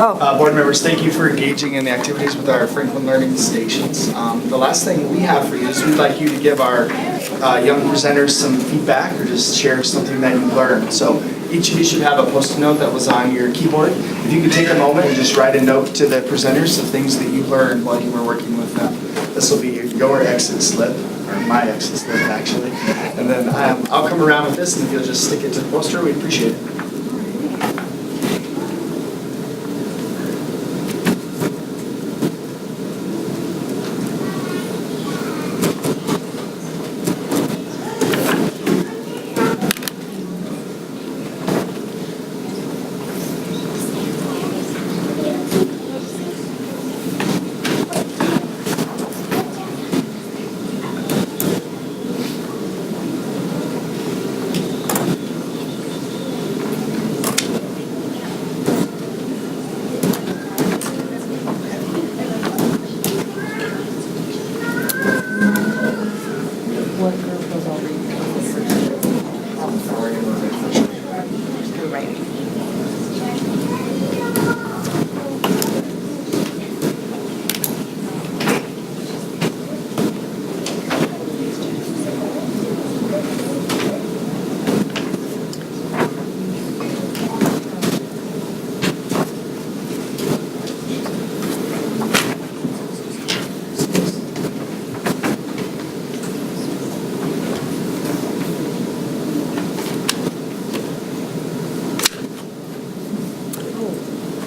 Board members, thank you for engaging in the activities with our Franklin Learning Stations. The last thing we have for you is we'd like you to give our young presenters some feedback or just share something that you learned. So each of you should have a Post-it note that was on your keyboard. If you could take a moment and just write a note to the presenters of things that you learned while you were working with them. This will be your exit slip, or my exit slip actually. And then I'll come around with this, and if you'll just stick it to the poster, we'd appreciate it.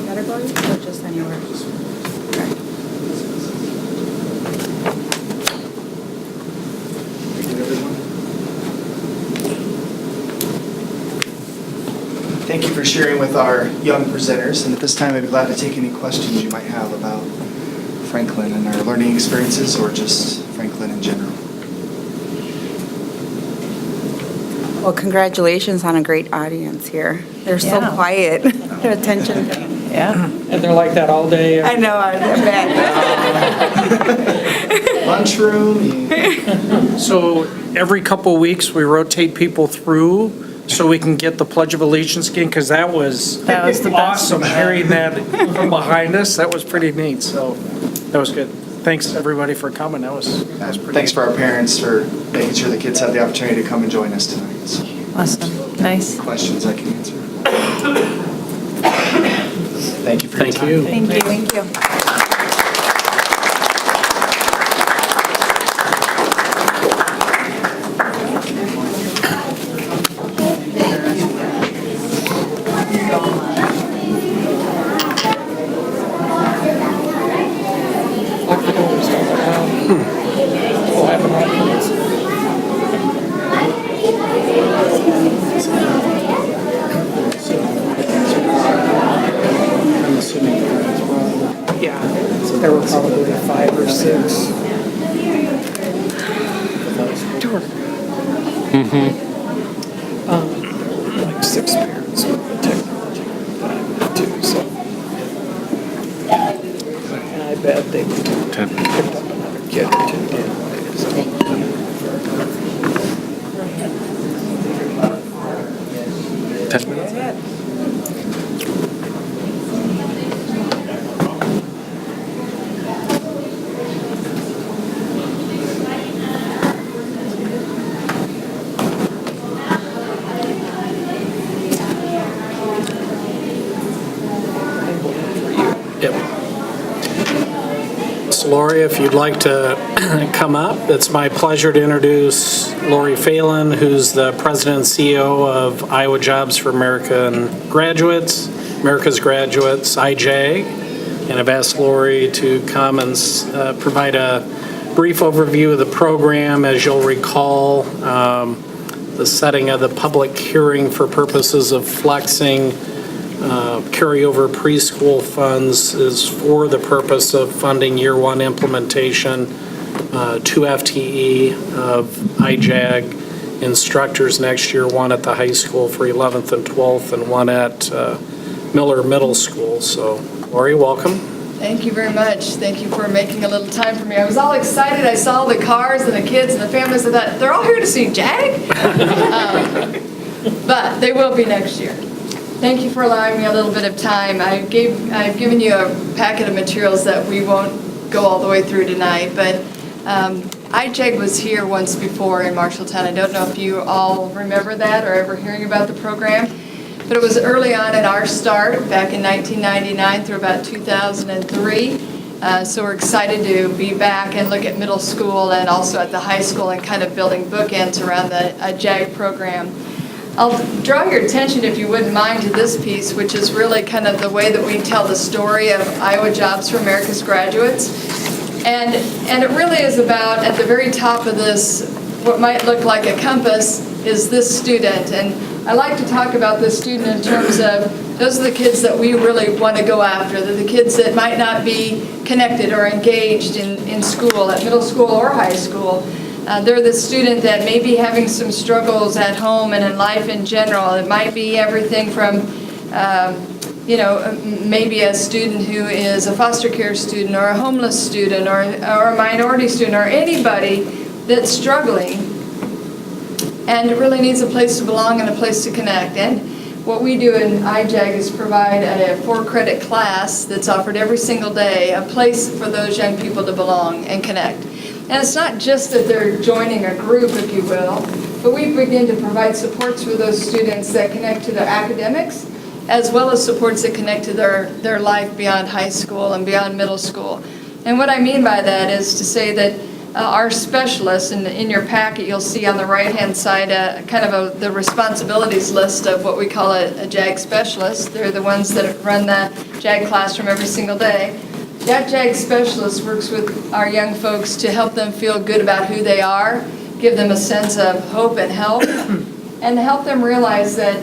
Categories or just anywhere? Thank you for sharing with our young presenters, and at this time I'd be glad to take any questions you might have about Franklin and our learning experiences, or just Franklin in general. Well, congratulations on a great audience here. They're so Yeah. quiet. Their attention. Yeah. And they're like that all day. I know, I bet. Lunchroom. So every couple of weeks, we rotate people through so we can get the Pledge of Allegiance again, because that was the best. awesome, hearing that from behind us. That was pretty neat, so that was good. Thanks, everybody, for coming. That was pretty Thanks for our parents for making sure the kids have the opportunity to come and join us tonight. So, Awesome. Nice. questions I can answer. Thank you for your Thank time. you. Thank you. Thank you. Yeah, there were probably 5 or 6. Like 6 parents with the technology that I went to, so. And I bet they picked up another kid or two. So. 10 minutes. Yep. So Lori, if you'd like to come up, it's my pleasure to introduce Lori Phelan, who's the president and CEO of Iowa Jobs for America and America's Graduates, IJAG. And I've asked Lori to come and provide a brief overview of the program. As you'll recall, the setting of the public hearing for purposes of flexing carryover preschool funds is for the purpose of funding year 1 implementation, 2 FTE of IJAG instructors next year, 1 at the high school for 11th and 12th, and 1 at Miller Middle School. So, Lori, welcome. Thank you very much. Thank you for making a little time for me. I was all excited. I saw the cars and the kids and the families. I thought, they're all here to see JAG? But they will be next year. Thank you for allowing me a little bit of time. I've given you a packet of materials that we won't go all the way through tonight, but iJAG was here once before in Marshalltown. I don't know if you all remember that or ever hearing about the program, but it was early on in our start back in 1999 through about 2003. So we're excited to be back and look at middle school and also at the high school and kind of building bookends around the JAG program. I'll draw your attention, if you wouldn't mind, to this piece, which is really kind of the way that we tell the story of Iowa Jobs for America's Graduates. And it really is about, at the very top of this, what might look like a compass, is this student. And I like to talk about this student in terms of, those are the kids that we really want to go after. They're the kids that might not be connected or engaged in school, at middle school or high school. They're the student that may be having some struggles at home and in life in general. It might be everything from, maybe a student who is a foster care student or a homeless student or a minority student or anybody that's struggling and really needs a place to belong and a place to connect. And what we do in iJAG is provide a 4-credit class that's offered every single day, a place for those young people to belong and connect. And it's not just that they're joining a group, if you will, but we begin to provide supports for those students that connect to their academics, as well as supports that connect to their life beyond high school and beyond middle school. And what I mean by that is to say that our specialists, in your packet you'll see on the right-hand side the responsibilities list of what we call a JAG specialist. They're the ones that run the JAG classroom every single day. That JAG specialist works with our young folks to help them feel good about who they are, give them a sense of hope and help, and help them realize that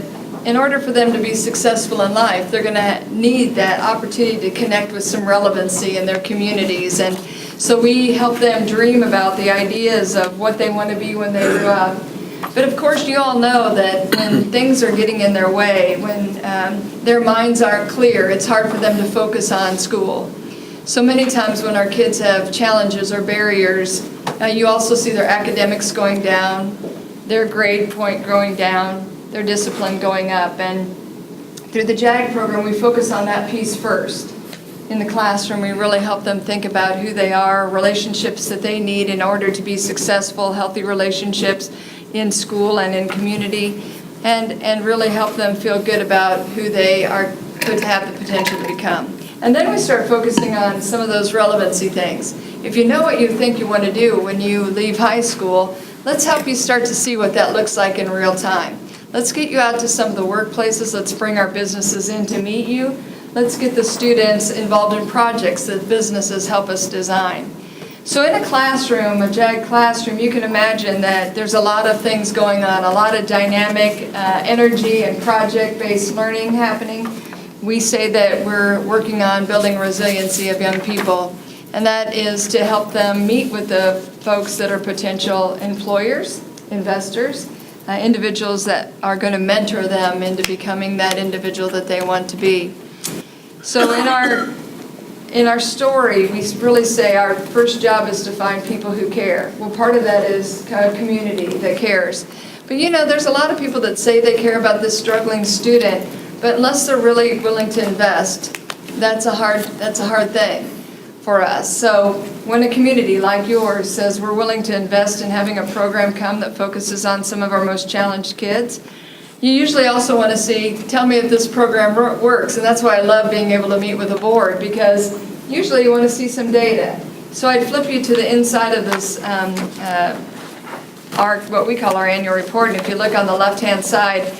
in order for them to be successful in life, they're going to need that opportunity to connect with some relevancy in their communities. And so we help them dream about the ideas of what they want to be when they grow up. But of course, you all know that when things are getting in their way, when their minds aren't clear, it's hard for them to focus on school. So many times when our kids have challenges or barriers, you also see their academics going down, their grade point going down, their discipline going up. And through the JAG program, we focus on that piece first. In the classroom, we really help them think about who they are, relationships that they need in order to be successful, healthy relationships in school and in community, and really help them feel good about who they could have the potential to become. And then we start focusing on some of those relevancy things. If you know what you think you want to do when you leave high school, let's help you start to see what that looks like in real time. Let's get you out to some of the workplaces. Let's bring our businesses in to meet you. Let's get the students involved in projects that businesses help us design. So in a classroom, a JAG classroom, you can imagine that there's a lot of things going on, a lot of dynamic energy and project-based learning happening. We say that we're working on building resiliency of young people, and that is to help them meet with the folks that are potential employers, investors, individuals that are going to mentor them into becoming that individual that they want to be. So in our story, we really say our first job is to find people who care. Well, part of that is kind of community that cares. But there's a lot of people that say they care about this struggling student, but unless they're really willing to invest, that's a hard thing for us. So when a community like yours says we're willing to invest in having a program come that focuses on some of our most challenged kids, you usually also want to tell me if this program works. And that's why I love being able to meet with the board, because usually you want to see some data. So I'd flip you to the inside of this what we call our annual report. And if you look on the left-hand side,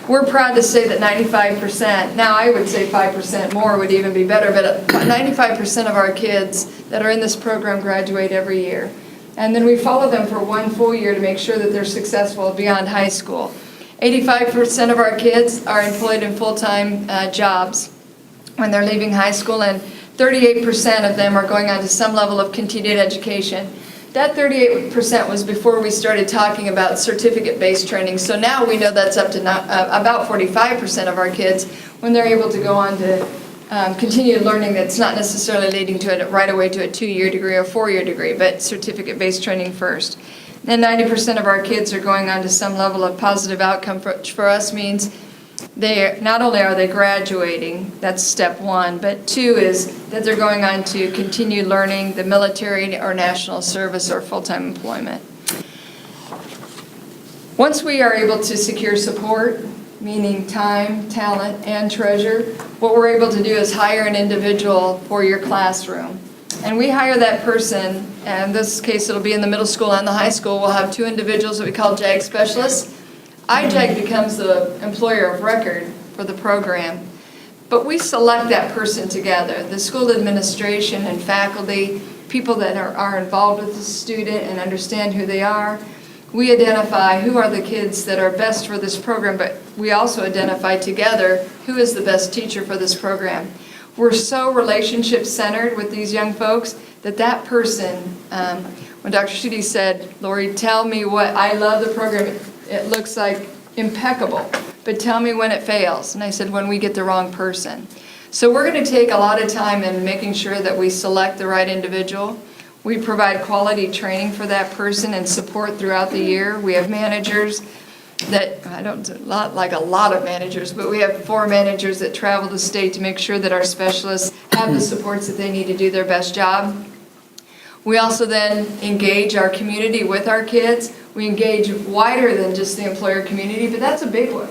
we're proud to say that 95%, now I would say 5% more would even be better, but 95% of our kids that are in this program graduate every year. And then we follow them for one full year to make sure that they're successful beyond high school. 85% of our kids are employed in full-time jobs when they're leaving high school, and 38% of them are going on to some level of continued education. That 38% was before we started talking about certificate-based training. So now we know that's up to about 45% of our kids when they're able to go on to continued learning that's not necessarily leading to right away to a 2-year degree or 4-year degree, but certificate-based training first. And 90% of our kids are going on to some level of positive outcome, which for us means not only are they graduating, that's step one, but two is that they're going on to continue learning the military or national service or full-time employment. Once we are able to secure support, meaning time, talent, and treasure, what we're able to do is hire an individual for your classroom. And we hire that person, and in this case it'll be in the middle school and the high school. We'll have two individuals that we call JAG specialists. IJAG becomes the employer of record for the program, but we select that person together. The school administration and faculty, people that are involved with the student and understand who they are. We identify who are the kids that are best for this program, but we also identify together who is the best teacher for this program. We're so relationship-centered with these young folks that person, when Dr. Sheedy said, Lori, tell me what, I love the program, it looks like impeccable, but tell me when it fails. And I said, when we get the wrong person. So we're going to take a lot of time in making sure that we select the right individual. We provide quality training for that person and support throughout the year. We have managers that, not like a lot of managers, but we have 4 managers that travel the state to make sure that our specialists have the supports that they need to do their best job. We also then engage our community with our kids. We engage wider than just the employer community, but that's a big one.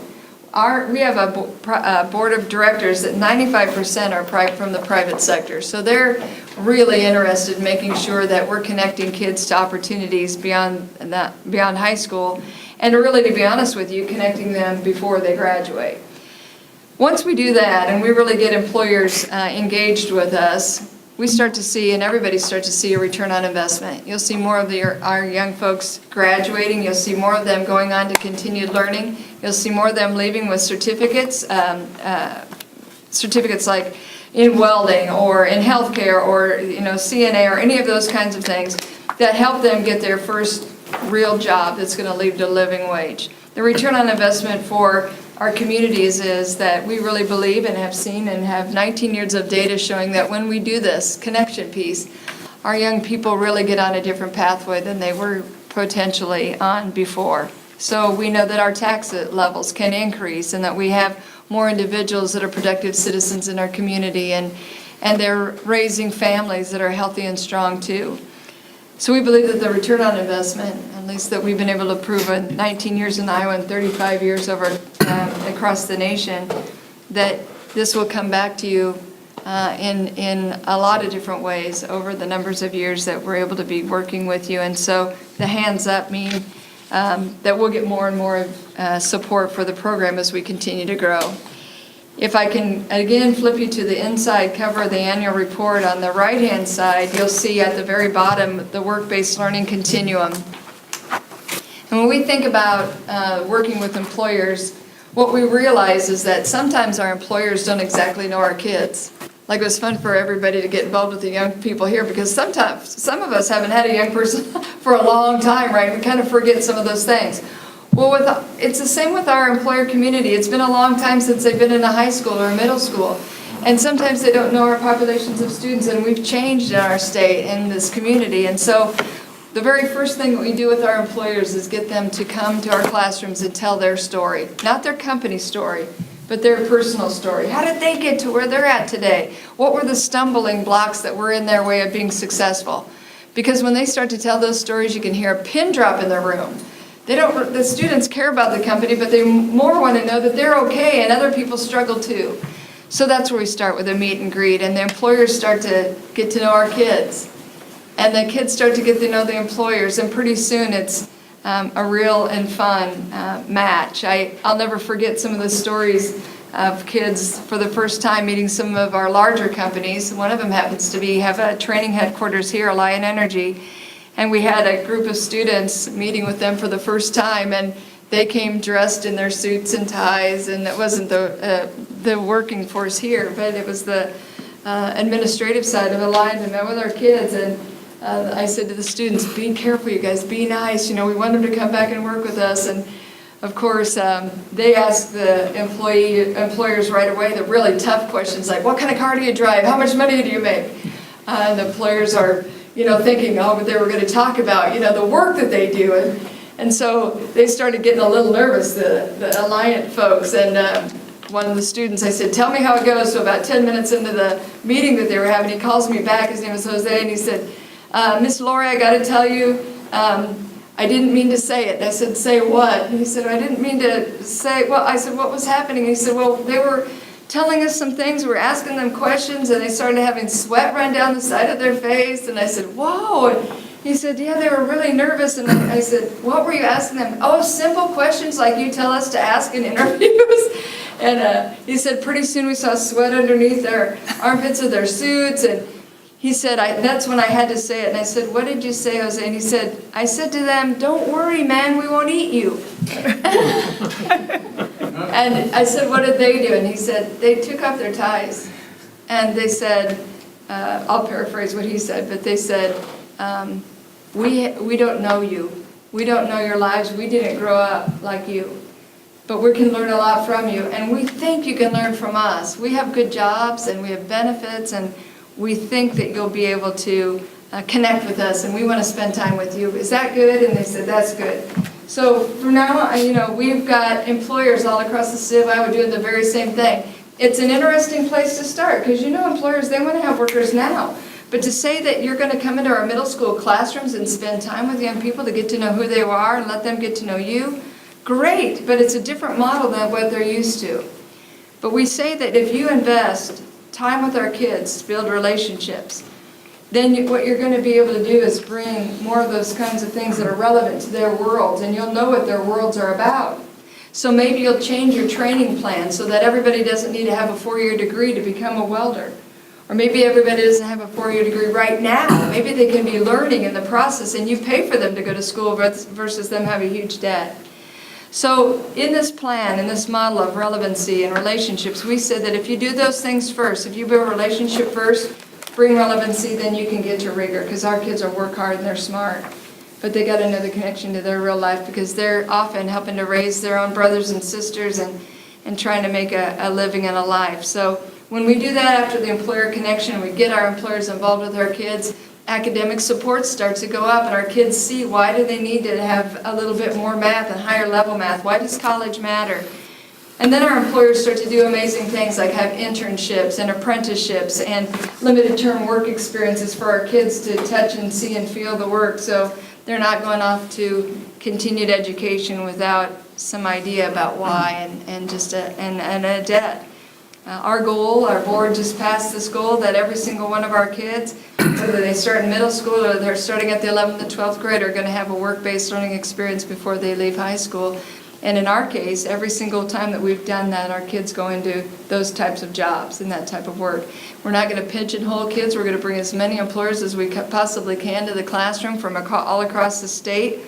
We have a board of directors that 95% are from the private sector. So they're really interested in making sure that we're connecting kids to opportunities beyond high school, and really, to be honest with you, connecting them before they graduate. Once we do that and we really get employers engaged with us, we start to see, and everybody starts to see, a return on investment. You'll see more of our young folks graduating. You'll see more of them going on to continued learning. You'll see more of them leaving with certificates, certificates like in welding or in healthcare or CNA or any of those kinds of things that help them get their first real job that's going to lead to a living wage. The return on investment for our communities is that we really believe and have seen and have 19 years of data showing that when we do this connection piece, our young people really get on a different pathway than they were potentially on before. So we know that our tax levels can increase and that we have more individuals that are productive citizens in our community, and they're raising families that are healthy and strong too. So we believe that the return on investment, at least that we've been able to prove in 19 years in Iowa and 35 years over across the nation, that this will come back to you in a lot of different ways over the numbers of years that we're able to be working with you. And so the hands up mean that we'll get more and more support for the program as we continue to grow. If I can again flip you to the inside cover of the annual report, on the right-hand side, you'll see at the very bottom the work-based learning continuum. And when we think about working with employers, what we realize is that sometimes our employers don't exactly know our kids. Like, it was fun for everybody to get involved with the young people here, because sometimes some of us haven't had a young person for a long time, right? We kind of forget some of those things. Well, it's the same with our employer community. It's been a long time since they've been in a high school or a middle school. And sometimes they don't know our populations of students, and we've changed in our state and this community. And so the very first thing that we do with our employers is get them to come to our classrooms and tell their story. Not their company story, but their personal story. How did they get to where they're at today? What were the stumbling blocks that were in their way of being successful? Because when they start to tell those stories, you can hear a pin drop in their room. The students care about the company, but they more want to know that they're okay and other people struggle too. So that's where we start with a meet and greet, and the employers start to get to know our kids. And the kids start to get to know the employers, and pretty soon it's a real and fun match. I'll never forget some of the stories of kids for the first time meeting some of our larger companies. One of them happens to have a training headquarters here, Alliant Energy. And we had a group of students meeting with them for the first time, and they came dressed in their suits and ties, and it wasn't the working force here, but it was the administrative side of Alliant, and met with our kids. And I said to the students, be careful, you guys, be nice. We want them to come back and work with us. And of course, they asked the employers right away the really tough questions, like, what kind of car do you drive? How much money do you make? And the employers are thinking, but they were going to talk about, the work that they do. And so they started getting a little nervous, the Alliant folks, and one of the students, I said, tell me how it goes. So about 10 minutes into the meeting that they were having, he calls me back, his name was Jose, and he said, Miss Lori, I gotta tell you, I didn't mean to say it. And I said, say what? And he said, I didn't mean to say, well, I said, what was happening? And he said, well, they were telling us some things, we were asking them questions, and they started having sweat run down the side of their face, and I said, whoa. And he said, yeah, they were really nervous, and I said, what were you asking them? Oh, simple questions like you tell us to ask in interviews. And he said, pretty soon we saw sweat underneath their armpits of their suits, and he said, that's when I had to say it. And I said, what did you say, Jose? And he said, I said to them, don't worry, man, we won't eat you. And I said, what did they do? And he said, they took off their ties. And they said, I'll paraphrase what he said, but they said, we don't know you. We don't know your lives. We didn't grow up like you. But we can learn a lot from you. And we think you can learn from us. We have good jobs and we have benefits, and we think that you'll be able to connect with us, and we want to spend time with you. Is that good? And they said, that's good. So from now on, we've got employers all across the state of Iowa doing the very same thing. It's an interesting place to start, because employers, they want to have workers now. But to say that you're going to come into our middle school classrooms and spend time with young people to get to know who they are and let them get to know you, great, but it's a different model than what they're used to. But we say that if you invest time with our kids to build relationships, then what you're going to be able to do is bring more of those kinds of things that are relevant to their worlds, and you'll know what their worlds are about. So maybe you'll change your training plan so that everybody doesn't need to have a 4-year degree to become a welder. Or maybe everybody doesn't have a 4-year degree right now. Maybe they can be learning in the process, and you pay for them to go to school versus them have a huge debt. So in this plan, in this model of relevancy and relationships, we said that if you do those things first, if you build a relationship first, bring relevancy, then you can get to rigor, because our kids are work hard and they're smart. But they got to know the connection to their real life, because they're often helping to raise their own brothers and sisters and trying to make a living and a life. So when we do that after the employer connection, we get our employers involved with our kids, academic support starts to go up, and our kids see, why do they need to have a little bit more math and higher level math? Why does college matter? And then our employers start to do amazing things like have internships and apprenticeships and limited term work experiences for our kids to touch and see and feel the work, so they're not going off to continued education without some idea about why and just a debt. Our goal, our board just passed this goal that every single one of our kids, whether they start in middle school or they're starting at the 11th and 12th grade, are going to have a work-based learning experience before they leave high school. And in our case, every single time that we've done that, our kids go into those types of jobs and that type of work. We're not going to pigeonhole kids. We're going to bring as many employers as we possibly can to the classroom from all across the state,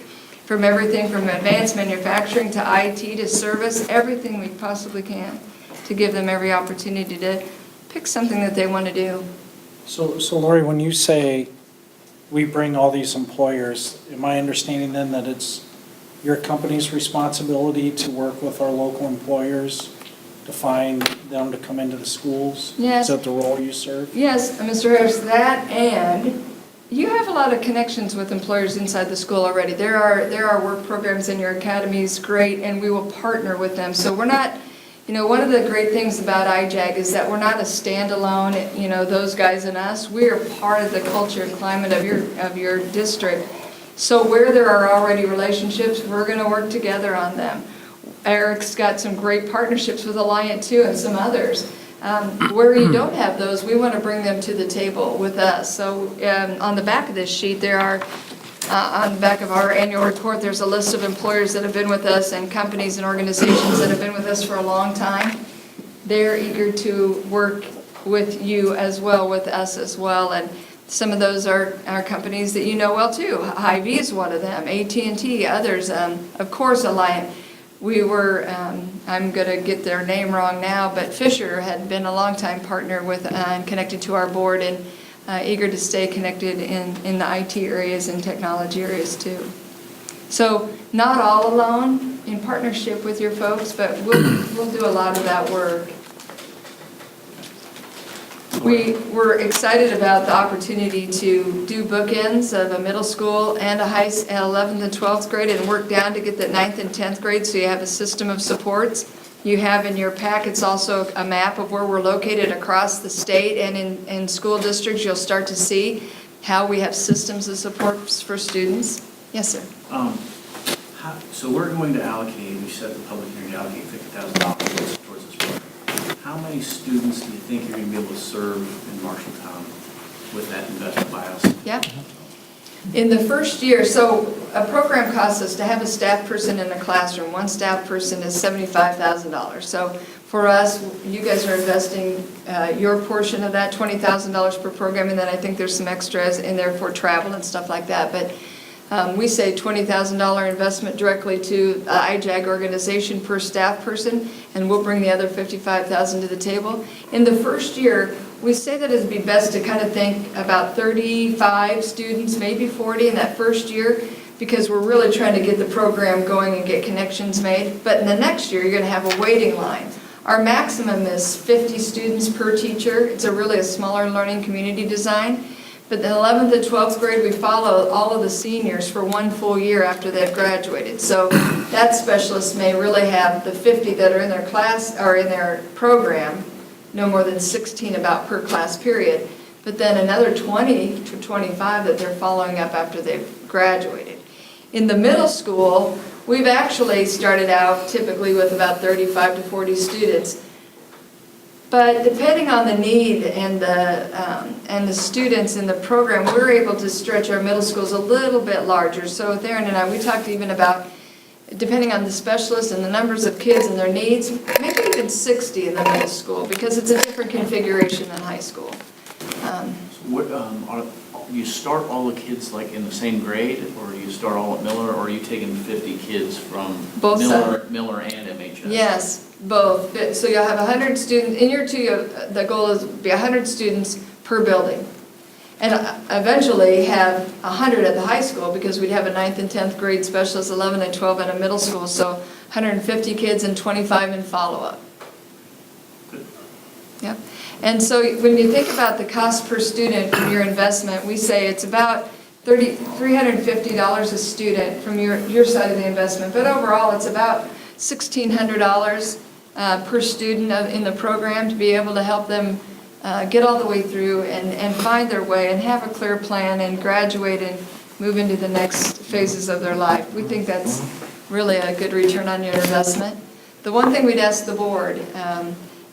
from everything from advanced manufacturing to IT to service, everything we possibly can, to give them every opportunity to pick something that they want to do. So Lori, when you say we bring all these employers, am I understanding then that it's your company's responsibility to work with our local employers to find them to come into the schools? Yes. Is that the role you serve? Yes, Mr. Harris, that, and you have a lot of connections with employers inside the school already. There are work programs in your academies, great, and we will partner with them. So we're not, one of the great things about IJAG is that we're not a standalone, those guys and us. We are part of the culture and climate of your district. So where there are already relationships, we're going to work together on them. Eric's got some great partnerships with Alliant too, and some others. Where you don't have those, we want to bring them to the table with us. So on the back of this sheet, there are, on the back of our annual report, there's a list of employers that have been with us and companies and organizations that have been with us for a long time. They're eager to work with you as well, with us as well, and some of those are companies that you know well too. Hy-Vee is one of them, AT&T, others, of course Alliant. We were, I'm going to get their name wrong now, but Fisher had been a longtime partner with and connected to our board, and eager to stay connected in the IT areas and technology areas too. So not all alone, in partnership with your folks, but we'll do a lot of that work. We were excited about the opportunity to do bookends of a middle school and a 11th and 12th grade and work down to get the 9th and 10th grade, so you have a system of supports. You have in your packets also a map of where we're located across the state, and in school districts, you'll start to see how we have systems of supports for students. Yes, sir. So we're going to allocate, we set the public hearing to allocate $50,000 towards this program. How many students do you think you're going to be able to serve in Marshalltown with that investment by us? Yeah. In the first year, so a program costs us to have a staff person in a classroom. One staff person is $75,000. So for us, you guys are investing your portion of that, $20,000 per program, and then I think there's some extras in there for travel and stuff like that. But we say $20,000 investment directly to the IJAG organization per staff person, and we'll bring the other $55,000 to the table. In the first year, we say that it'd be best to kind of think about 35 students, maybe 40 in that first year, because we're really trying to get the program going and get connections made. But in the next year, you're going to have a waiting line. Our maximum is 50 students per teacher. It's really a smaller learning community design. But the 11th and 12th grade, we follow all of the seniors for one full year after they've graduated. So that specialist may really have the 50 that are in their class or in their program, no more than 16 about per class period, but then another 20 to 25 that they're following up after they've graduated. In the middle school, we've actually started out typically with about 35 to 40 students. But depending on the need and the students in the program, we're able to stretch our middle schools a little bit larger. So Theron and I, we talked even about, depending on the specialists and the numbers of kids and their needs, maybe even 60 in the middle school, because it's a different configuration than high school. You start all the kids like in the same grade, or you start all at Miller, or are you taking 50 kids from Both Miller and MHS? Yes, both. So you'll have 100 students, in year two, the goal is to be 100 students per building. And eventually have 100 at the high school, because we'd have a 9th and 10th grade specialist, 11 and 12 in a middle school, so 150 kids and 25 in follow-up. Yep. And so when you think about the cost per student from your investment, we say it's about $350 a student from your side of the investment, but overall it's about $1,600 per student in the program to be able to help them get all the way through and find their way and have a clear plan and graduate and move into the next phases of their life. We think that's really a good return on your investment. The one thing we'd ask the board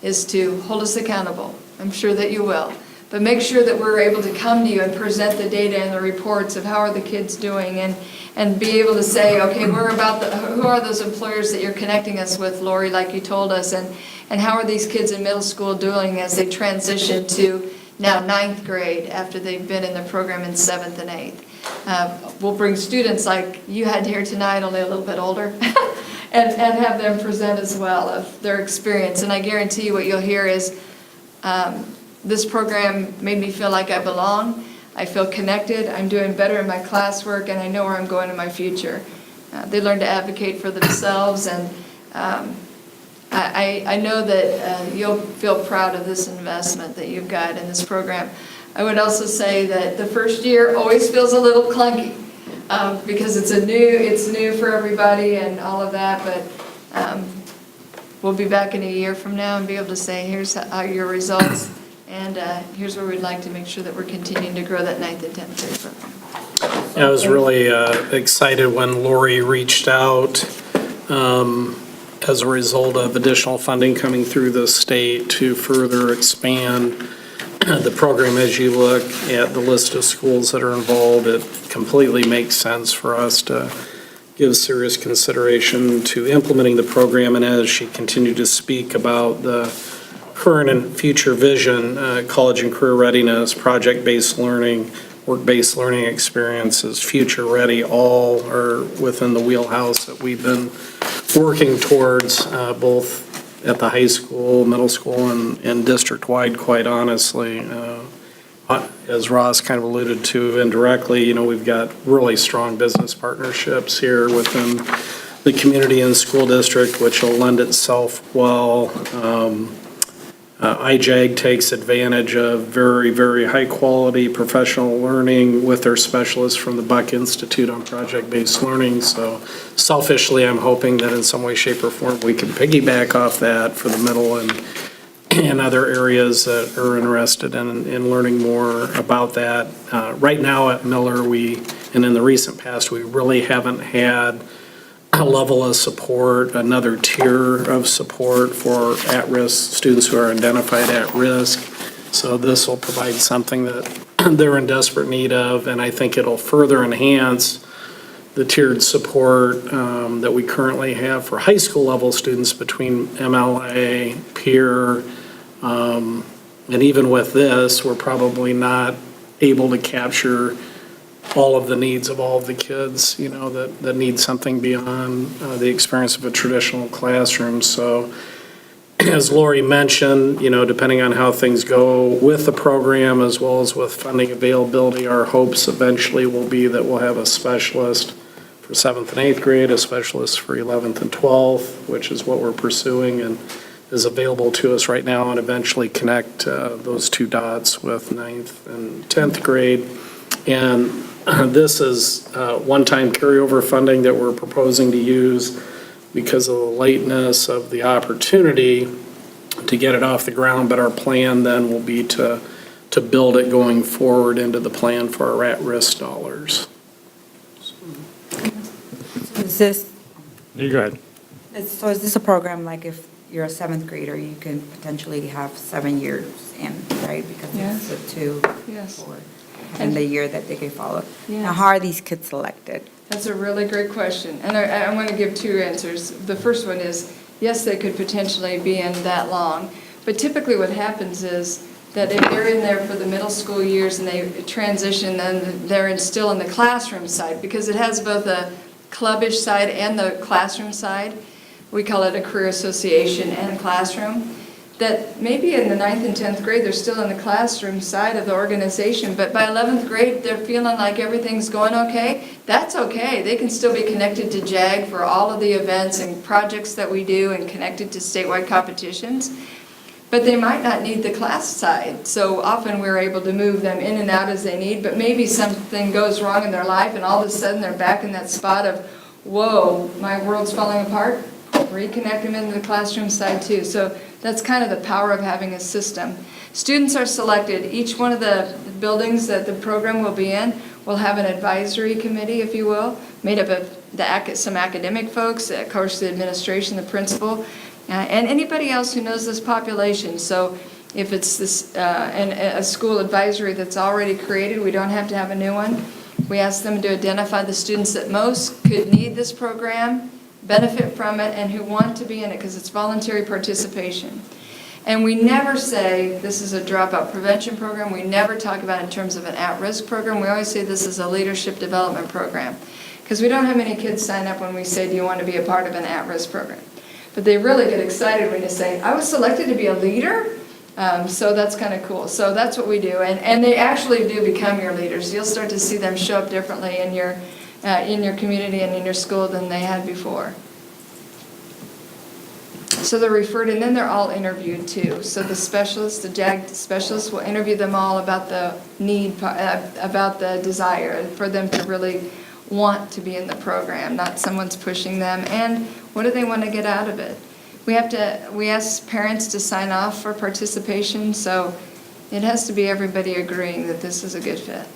is to hold us accountable. I'm sure that you will. But make sure that we're able to come to you and present the data and the reports of how are the kids doing, and be able to say, okay, who are those employers that you're connecting us with, Lori, like you told us, and how are these kids in middle school doing as they transition to now 9th grade after they've been in the program in 7th and 8th. We'll bring students like you had here tonight, only a little bit older, and have them present as well of their experience. And I guarantee you what you'll hear is, this program made me feel like I belong. I feel connected. I'm doing better in my classwork, and I know where I'm going in my future. They learn to advocate for themselves, and I know that you'll feel proud of this investment that you've got in this program. I would also say that the first year always feels a little clunky because it's new for everybody and all of that, but we'll be back in a year from now and be able to say, here's your results. And here's where we'd like to make sure that we're continuing to grow that 9th and 10th grade program. I was really excited when Lori reached out as a result of additional funding coming through the state to further expand the program. As you look at the list of schools that are involved, it completely makes sense for us to give serious consideration to implementing the program. And as she continued to speak about the current and future vision, college and career readiness, project-based learning, work-based learning experiences, future ready, all are within the wheelhouse that we've been working towards, both at the high school, middle school, and district-wide, quite honestly. As Ross kind of alluded to indirectly, we've got really strong business partnerships here within the community and school district, which will lend itself well IJAG takes advantage of very, very high-quality professional learning with their specialists from the Buck Institute on project-based learning. So selfishly, I'm hoping that in some way, shape, or form, we can piggyback off that for the middle and other areas that are interested in learning more about that. Right now at Miller, and in the recent past, we really haven't had a level of support, another tier of support for at-risk students who are identified at risk. So this will provide something that they're in desperate need of, and I think it'll further enhance the tiered support that we currently have for high school level students between MLA, peer, and even with this, we're probably not able to capture all of the needs of all of the kids, that need something beyond the experience of a traditional classroom. So as Lori mentioned, depending on how things go with the program as well as with funding availability, our hopes eventually will be that we'll have a specialist for 7th and 8th grade, a specialist for 11th and 12th, which is what we're pursuing and is available to us right now, and eventually connect those two dots with 9th and 10th grade. And this is one-time carryover funding that we're proposing to use because of the lateness of the opportunity to get it off the ground, but our plan then will be to build it going forward into the plan for our at-risk dollars. Is this, You go ahead. so is this a program like if you're a 7th grader, you can potentially have 7 years in, right? Because Yes. it's a 2, Yes. 4, and the year that they can follow. Now, Yes. how are these kids selected? That's a really great question, and I want to give two answers. The first one is, yes, they could potentially be in that long, but typically what happens is that if they're in there for the middle school years and they transition, then they're still in the classroom side, because it has both a clubbish side and the classroom side. We call it a career association and classroom. That maybe in the 9th and 10th grade, they're still in the classroom side of the organization, but by 11th grade, they're feeling like everything's going okay. That's okay. They can still be connected to JAG for all of the events and projects that we do and connected to statewide competitions. But they might not need the class side. So often we're able to move them in and out as they need, but maybe something goes wrong in their life and all of a sudden they're back in that spot of, whoa, my world's falling apart. Reconnect them into the classroom side too. So that's kind of the power of having a system. Students are selected. Each one of the buildings that the program will be in will have an advisory committee, if you will, made up of some academic folks, of course the administration, the principal, and anybody else who knows this population. So if it's a school advisory that's already created, we don't have to have a new one. We ask them to identify the students that most could need this program, benefit from it, and who want to be in it, because it's voluntary participation. And we never say this is a dropout prevention program. We never talk about it in terms of an at-risk program. We always say this is a leadership development program, because we don't have many kids sign up when we say, do you want to be a part of an at-risk program? But they really get excited when you say, I was selected to be a leader? So that's kind of cool. So that's what we do. And they actually do become your leaders. You'll start to see them show up differently in your community and in your school than they had before. So they're referred, and then they're all interviewed too. So the specialists, the JAG specialists, will interview them all about the need, about the desire for them to really want to be in the program, not someone's pushing them, and what do they want to get out of it. We ask parents to sign off for participation, so it has to be everybody agreeing that this is a good fit.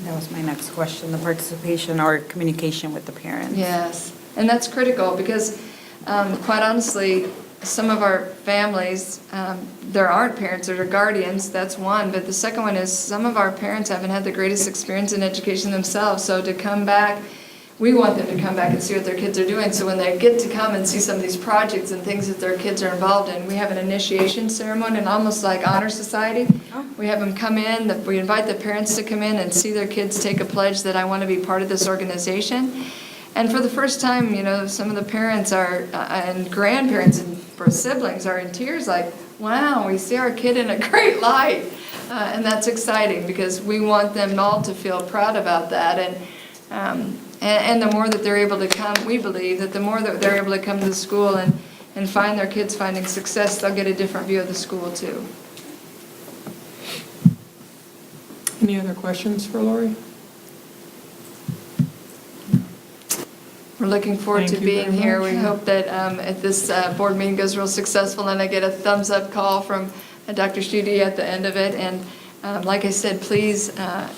That was my next question, the participation or communication with the parents. Yes, and that's critical because, quite honestly, some of our families, there aren't parents, there are guardians, that's one, but the second one is some of our parents haven't had the greatest experience in education themselves, so to come back, we want them to come back and see what their kids are doing, so when they get to come and see some of these projects and things that their kids are involved in, we have an initiation ceremony, and almost like honor society. We have them come in, we invite the parents to come in and see their kids take a pledge that I want to be part of this organization. And for the first time, some of the parents are, and grandparents and siblings are in tears like, wow, we see our kid in a great light. And that's exciting because we want them all to feel proud about that. And the more that they're able to come, we believe that the more that they're able to come to the school and and find their kids finding success, they'll get a different view of the school too. Any other questions for Lori? We're looking forward to Thank you being very here. much. We hope that if this board meeting goes real successful and I get a thumbs up call from Dr. Studi at the end of it. And like I said, please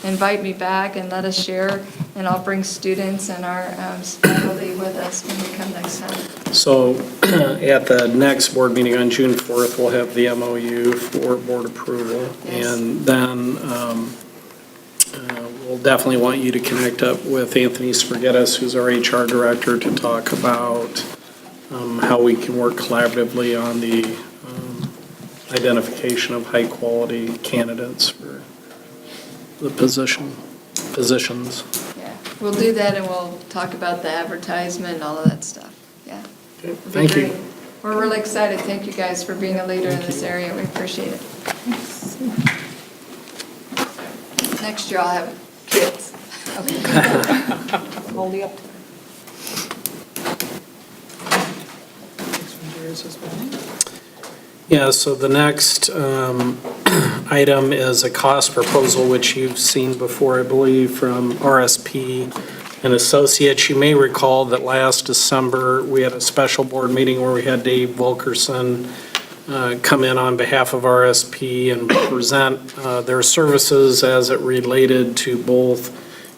invite me back and let us share. And I'll bring students and our faculty with us when we come next time. So at the next board meeting on June 4th, we'll have the MOU for board approval. Yes. And then we'll definitely want you to connect up with Anthony Spaghettis, who's our HR director, to talk about how we can work collaboratively on the identification of high-quality candidates for the positions. Yeah, we'll do that and we'll talk about the advertisement and all of that stuff. Yeah. Okay, It'll be thank you. great. We're really excited. Thank you guys for being a leader in this area. We appreciate it. Next year I'll have kids. Hold you up. Yeah, so the next item is a cost proposal, which you've seen before, I believe, from RSP and Associates. You may recall that last December, we had a special board meeting where we had Dave Wilkerson come in on behalf of RSP and present their services as it related to both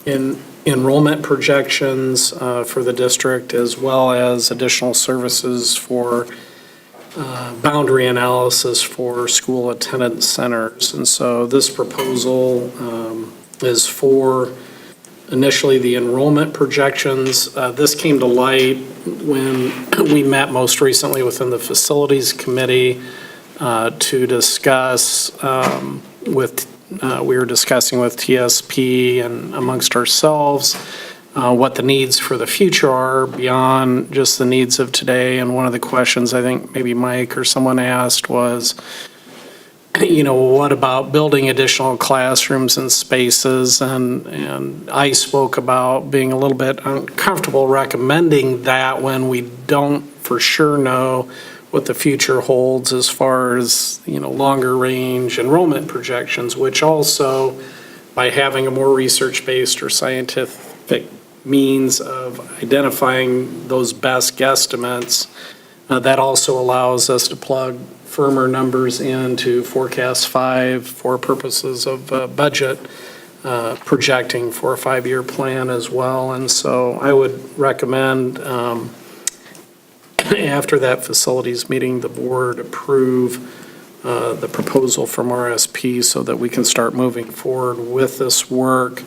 enrollment projections for the district, as well as additional services for boundary analysis for school attendance centers. And so this proposal is for initially the enrollment projections. This came to light when we met most recently within the Facilities Committee to discuss we were discussing with TSP and amongst ourselves what the needs for the future are beyond just the needs of today. And one of the questions I think maybe Mike or someone asked was, what about building additional classrooms and spaces? And I spoke about being a little bit uncomfortable recommending that when we don't for sure know what the future holds as far as, longer range enrollment projections, which also, by having a more research-based or scientific means of identifying those best guesstimates, that also allows us to plug firmer numbers into forecast 5 for purposes of budget projecting for a 5-year plan as well. And so I would recommend after that facilities meeting, the board approve the proposal from RSP so that we can start moving forward with this work.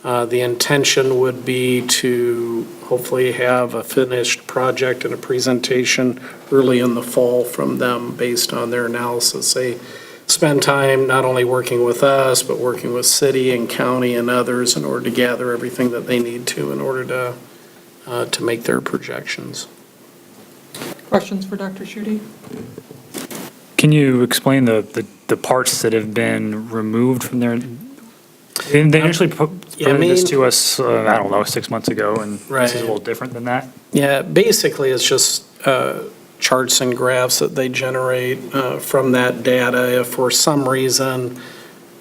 The intention would be to hopefully have a finished project and a presentation early in the fall from them based on their analysis. They spend time not only working with us, but working with city and county and others in order to gather everything that they need to in order to make their projections. Questions for Dr. Schutte? Can you explain the parts that have been removed from there? They initially presented this to us, 6 months ago, and this is a little different than that? Yeah, basically it's just charts and graphs that they generate from that data. If for some reason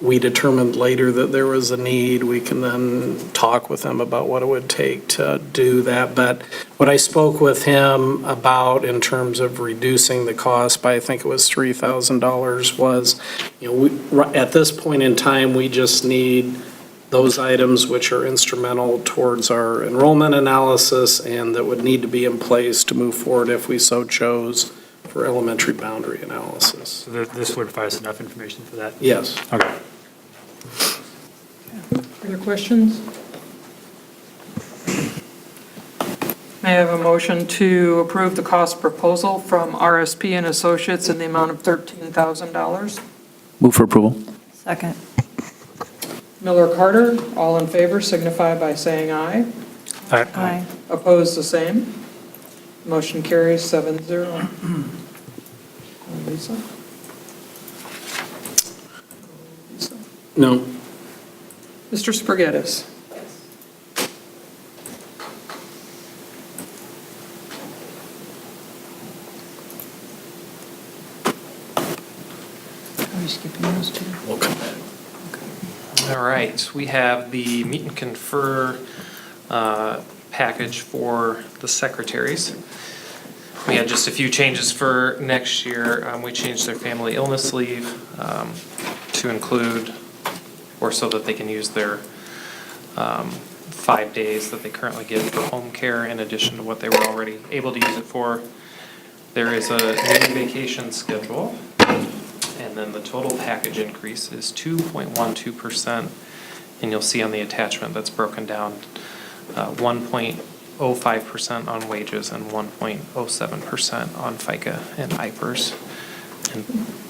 we determined later that there was a need, we can then talk with them about what it would take to do that. But what I spoke with him about in terms of reducing the cost by, I think it was $3,000, was, at this point in time, we just need those items which are instrumental towards our enrollment analysis and that would need to be in place to move forward if we so chose for elementary boundary analysis. So this would provide us enough information for that? Yes. Okay. Further questions? May I have a motion to approve the cost proposal from RSP and Associates in the amount of $13,000? Move for approval. Second. Miller Carter, all in favor signify by saying aye. Aye. Opposed, the same. Motion carries 7-0. Lisa? Lisa? No. Mr. Spaghettis? you skipping those two? We'll come back. All right, we have the meet and confer package for the secretaries. We had just a few changes for next year. We changed their family illness leave to include, or so that they can use their 5 days that they currently get for home care in addition to what they were already able to use it for. There is a new vacation schedule, and then the total package increase is 2.12%. And you'll see on the attachment that's broken down 1.05% on wages and 1.07% on FICA and IPERS. And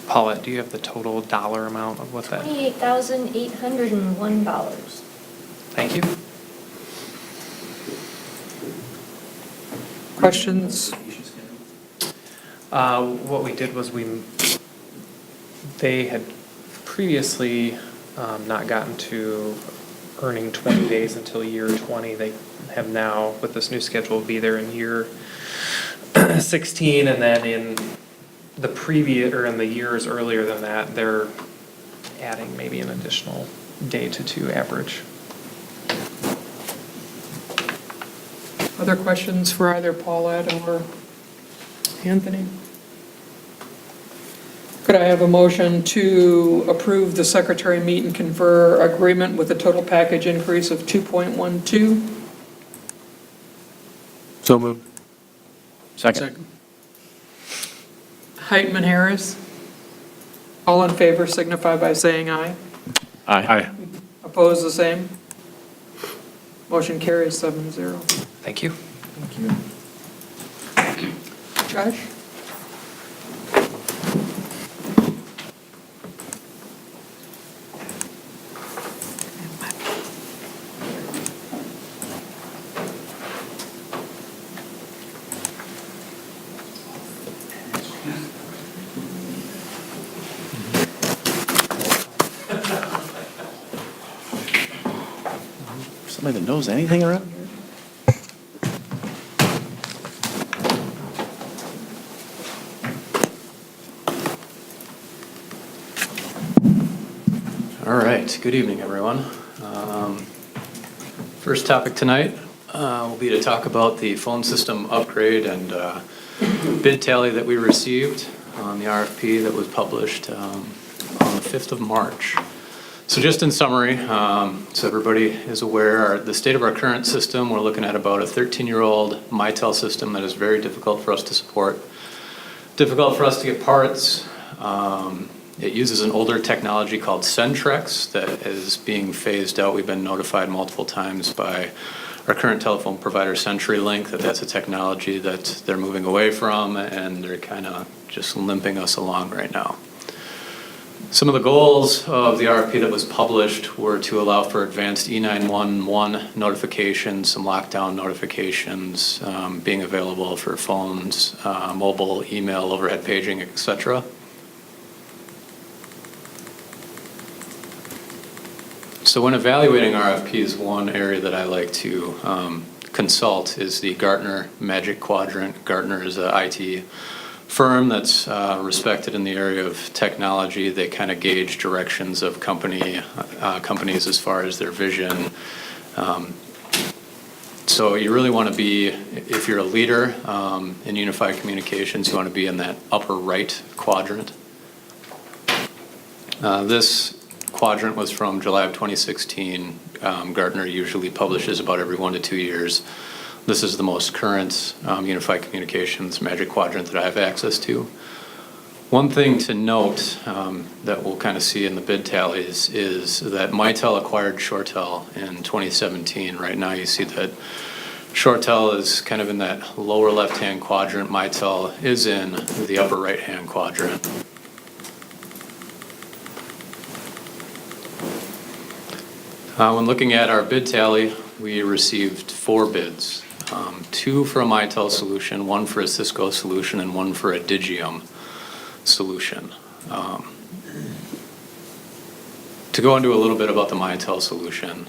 Paulette, do you have the total dollar amount of what that? $28,801. Thank you. Questions? What we did was they had previously not gotten to earning 20 days until year 20. They have now, with this new schedule, be there in year 16, and then in the previous, or in the years earlier than that, they're adding maybe an additional day to 2 average. Other questions for either Paulette or Anthony? Could I have a motion to approve the secretary meet and confer agreement with a total package increase of 2.12? So moved. Second. Heitman Harris? All in favor signify by saying aye. Aye. Opposed, the same? Motion carries 7-0. Thank you. Thank you. Josh? Somebody that knows anything around here? All right, good evening, everyone. First topic tonight will be to talk about the phone system upgrade and bid tally that we received on the RFP that was published on the 5th of March. So just in summary, so everybody is aware, the state of our current system, we're looking at about a 13-year-old Mitel system that is very difficult for us to support, difficult for us to get parts. It uses an older technology called Centrex that is being phased out. We've been notified multiple times by our current telephone provider, CenturyLink, that that's a technology that they're moving away from, and they're kind of just limping us along right now. Some of the goals of the RFP that was published were to allow for advanced E911 notifications, some lockdown notifications being available for phones, mobile, email, overhead paging, etc. So when evaluating RFPs, one area that I like to consult is the Gartner Magic Quadrant. Gartner is an IT firm that's respected in the area of technology. They kind of gauge directions of companies as far as their vision. So you really want to be, if you're a leader in unified communications, you want to be in that upper right quadrant. This quadrant was from July of 2016. Gartner usually publishes about every 1 to 2 years. This is the most current unified communications Magic Quadrant that I have access to. One thing to note that we'll kind of see in the bid tallies is that Mitel acquired ShoreTel in 2017. Right now you see that ShoreTel is kind of in that lower left-hand quadrant. Mitel is in the upper right-hand quadrant. When looking at our bid tally, we received 4 bids. 2 for a Mitel solution, 1 for a Cisco solution, and 1 for a Digium solution. To go into a little bit about the Mitel solution,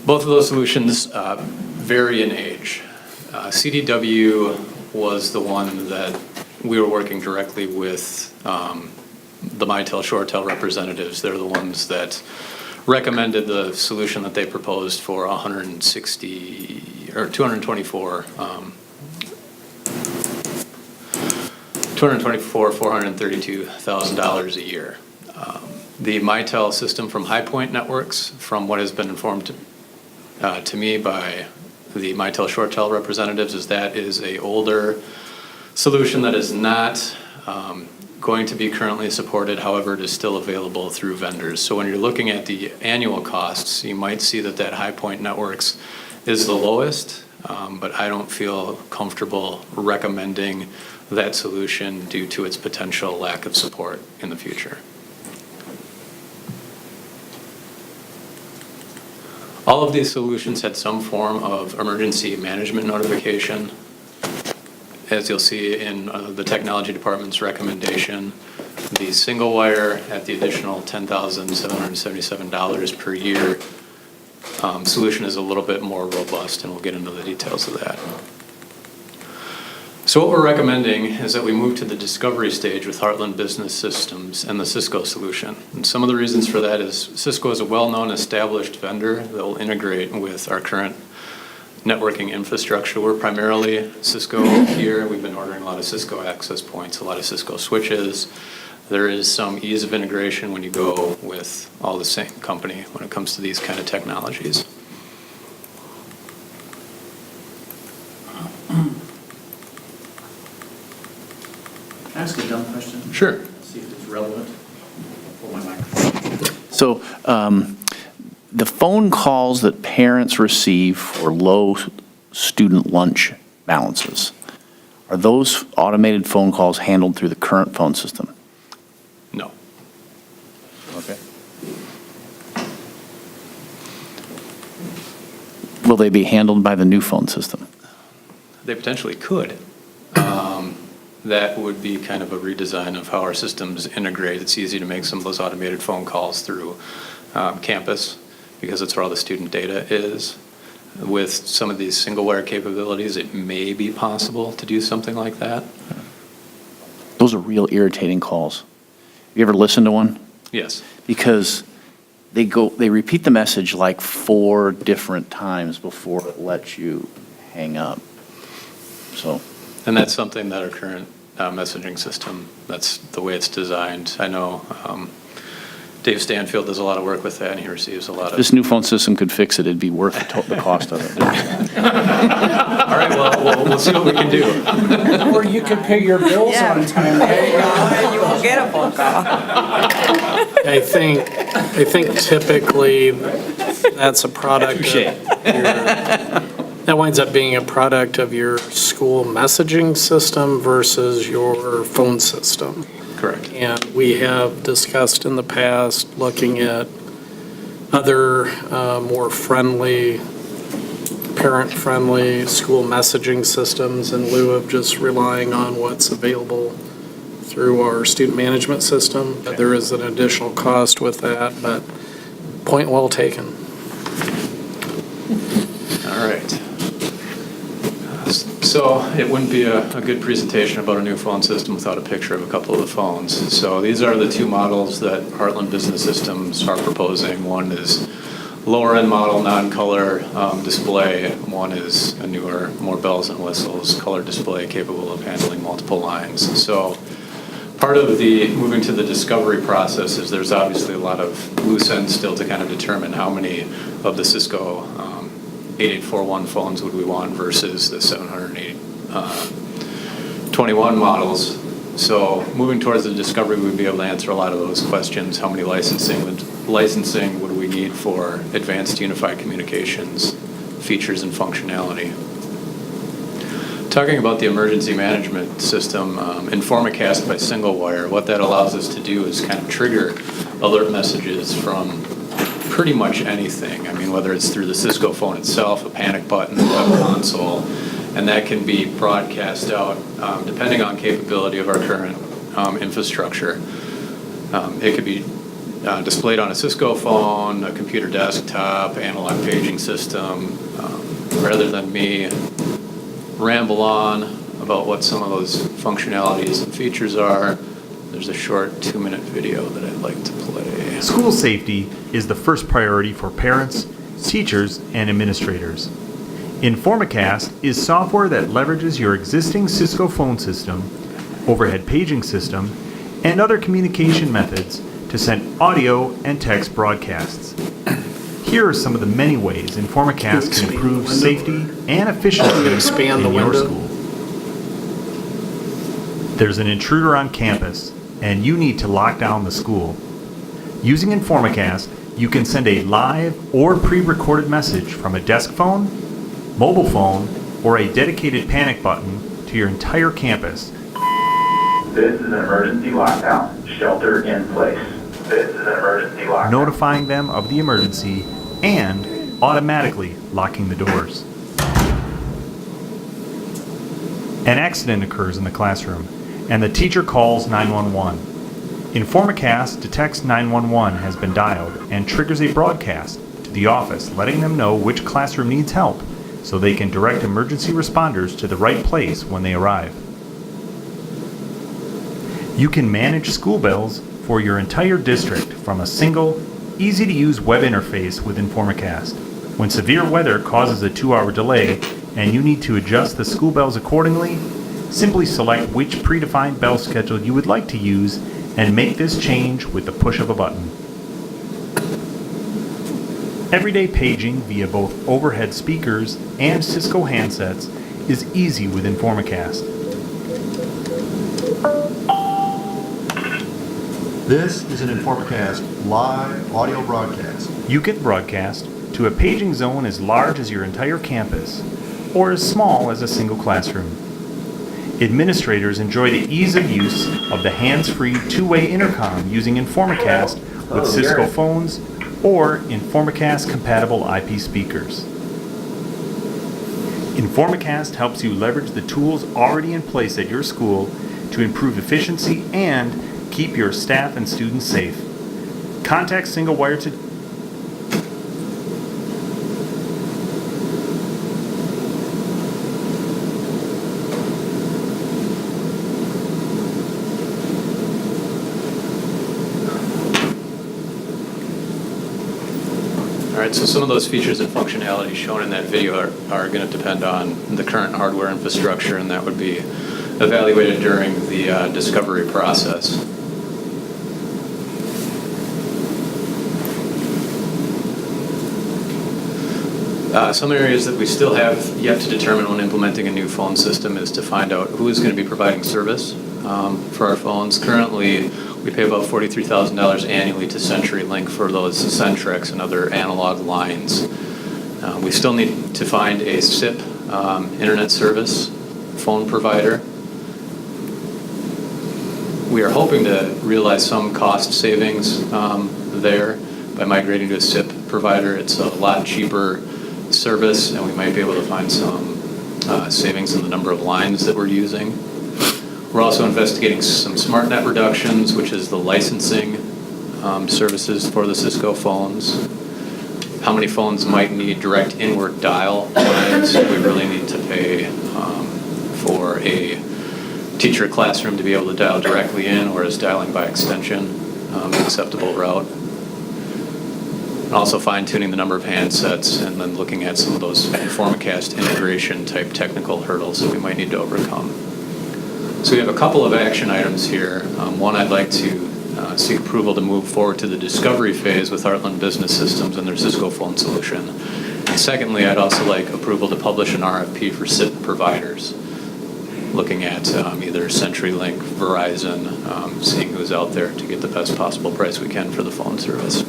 both of those solutions vary in age. CDW was the one that we were working directly with the Mitel ShoreTel representatives. They're the ones that recommended the solution that they proposed for 160 or 224 $432,000 a year. The Mitel system from High Point Networks, from what has been informed to me by the Mitel ShoreTel representatives, is that is a older solution that is not going to be currently supported. However, it is still available through vendors. So when you're looking at the annual costs, you might see that High Point Networks is the lowest, but I don't feel comfortable recommending that solution due to its potential lack of support in the future. All of these solutions had some form of emergency management notification. As you'll see in the technology department's recommendation, the single wire at the additional $10,777 per year solution is a little bit more robust, and we'll get into the details of that. So what we're recommending is that we move to the discovery stage with Heartland Business Systems and the Cisco solution. And some of the reasons for that is Cisco is a well-known established vendor that will integrate with our current networking infrastructure. We're primarily Cisco here. We've been ordering a lot of Cisco access points, a lot of Cisco switches. There is some ease of integration when you go with all the same company when it comes to these kind of technologies. Can I ask a dumb question? Sure. See if it's relevant. Pull my microphone. So the phone calls that parents receive for low student lunch balances, are those automated phone calls handled through the current phone system? No. Okay. Will they be handled by the new phone system? They potentially could. That would be kind of a redesign of how our systems integrate. It's easy to make some of those automated phone calls through campus because it's where all the student data is. With some of these single wire capabilities, it may be possible to do something like that. Those are real irritating calls. Have you ever listened to one? Yes. Because they repeat the message like 4 different times before it lets you hang up. So. And that's something that our current messaging system, that's the way it's designed. I know Dave Stanfield does a lot of work with that, and he receives a lot of... If this new phone system could fix it, it'd be worth the cost of it. All right, well, we'll see what we can do. Or you could pay your bills on time. You won't get a phone call. I think typically that's a product that winds up being a product of your school messaging system versus your phone system. Correct. And we have discussed in the past looking at other more friendly, parent-friendly school messaging systems in lieu of just relying on what's available through our student management system. Okay. There is an additional cost with that, but point well taken. All right. So it wouldn't be a good presentation about a new phone system without a picture of a couple of the phones. So these are the 2 models that Heartland Business Systems are proposing. One is lower end model, non-color display. One is a newer, more bells and whistles, color display capable of handling multiple lines. So part of the moving to the discovery process is there's obviously a lot of loose ends still to kind of determine how many of the Cisco 8841 phones would we want versus the 721 models. So moving towards the discovery, we'd be able to answer a lot of those questions. How many licensing would we need for advanced unified communications features and functionality? Talking about the emergency management system, Informacast by single wire, what that allows us to do is kind of trigger alert messages from pretty much anything. I mean, whether it's through the Cisco phone itself, a panic button, a web console, and that can be broadcast out depending on capability of our current infrastructure. It could be displayed on a Cisco phone, a computer desktop, analog paging system. Rather than me ramble on, about what some of those functionalities and features are. There's a short 2-minute video that I'd like to play. School safety is the first priority for parents, teachers, and administrators. Informacast is software that leverages your existing Cisco phone system, overhead paging system, and other communication methods to send audio and text broadcasts. Here are some of the many ways Informacast can improve safety and efficiency in your school. There's an intruder on campus, and you need to lock down the school. Using Informacast, you can send a live or pre-recorded message from a desk phone, mobile phone, or a dedicated panic button to your entire campus. This is an emergency lockdown. Shelter in place. This is an emergency lockdown. Notifying them of the emergency and automatically locking the doors. An accident occurs in the classroom, and the teacher calls 911. Informacast detects 911 has been dialed and triggers a broadcast to the office letting them know which classroom needs help so they can direct emergency responders to the right place when they arrive. You can manage school bells for your entire district from a single, easy-to-use web interface with Informacast. When severe weather causes a 2-hour delay and you need to adjust the school bells accordingly, simply select which predefined bell schedule you would like to use and make this change with the push of a button. Everyday paging via both overhead speakers and Cisco handsets is easy with Informacast. This is an Informacast live audio broadcast. You can broadcast to a paging zone as large as your entire campus or as small as a single classroom. Administrators enjoy the ease of use of the hands-free two-way intercom using Informacast with Cisco phones or Informacast-compatible IP speakers. Informacast helps you leverage the tools already in place at your school to improve efficiency and keep your staff and students safe. Contact SingleWire to All right, so some of those features and functionality shown in that video are going to depend on the current hardware infrastructure, and that would be evaluated during the discovery process. Some areas that we still have yet to determine when implementing a new phone system is to find out who is going to be providing service for our phones. Currently, we pay about $43,000 annually to CenturyLink for those Centrex and other analog lines. We still need to find a SIP internet service phone provider. We are hoping to realize some cost savings there by migrating to a SIP provider. It's a lot cheaper service, and we might be able to find some savings in the number of lines that we're using. We're also investigating some SmartNet reductions, which is the licensing services for the Cisco phones. How many phones might need direct inward dial lines? We really need to pay for a teacher classroom to be able to dial directly in, or is dialing by extension an acceptable route? And also fine-tuning the number of handsets, and then looking at some of those Informacast integration type technical hurdles that we might need to overcome. So we have a couple of action items here. One, I'd like to seek approval to move forward to the discovery phase with Heartland Business Systems and their Cisco phone solution. And secondly, I'd also like approval to publish an RFP for SIP providers, looking at either CenturyLink, Verizon, seeing who's out there to get the best possible price we can for the phone service.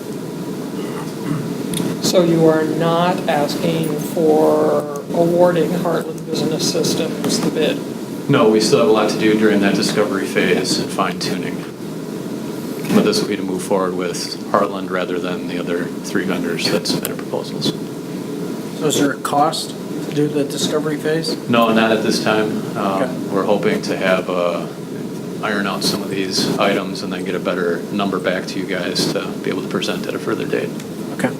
So you are not asking for awarding Heartland Business Systems the bid? No, we still have a lot to do during that discovery phase and fine-tuning. But this will be to move forward with Heartland rather than the other 3 vendors that submitted proposals. So is there a cost to do the discovery phase? No, not at this time. Okay. We're hoping to have iron out some of these items and then get a better number back to you guys to be able to present at a further date. Okay.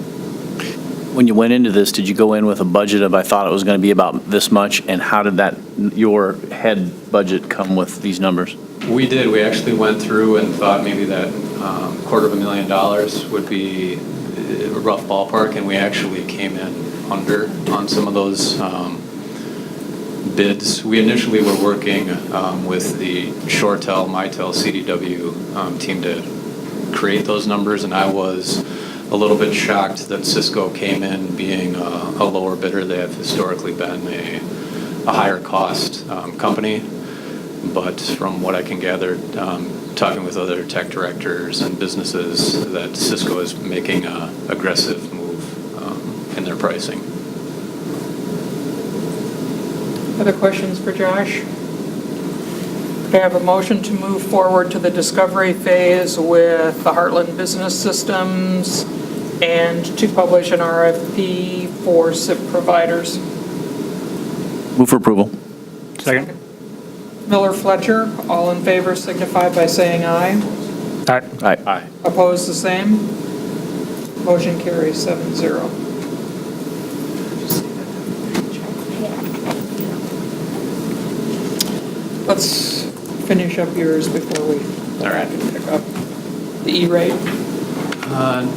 When you went into this, did you go in with a budget of, I thought it was going to be about this much, and how did that, your head budget come with these numbers? We did. We actually went through and thought maybe that $250,000 would be a rough ballpark, and we actually came in under on some of those bids. We initially were working with the ShoreTel, MyTel, CDW team to create those numbers, and I was a little bit shocked that Cisco came in being a lower bidder. They have historically been a higher cost company. But from what I can gather, talking with other tech directors and businesses, that Cisco is making an aggressive move in their pricing. Other questions for Josh? I have a motion to move forward to the discovery phase with the Heartland Business Systems and to publish an RFP for SIP providers. Move for approval. Second. Miller Fletcher, all in favor signify by saying aye. Aye. Aye. Opposed, the same. Motion carries 7-0. Let's finish up yours before we pick up the E-rate.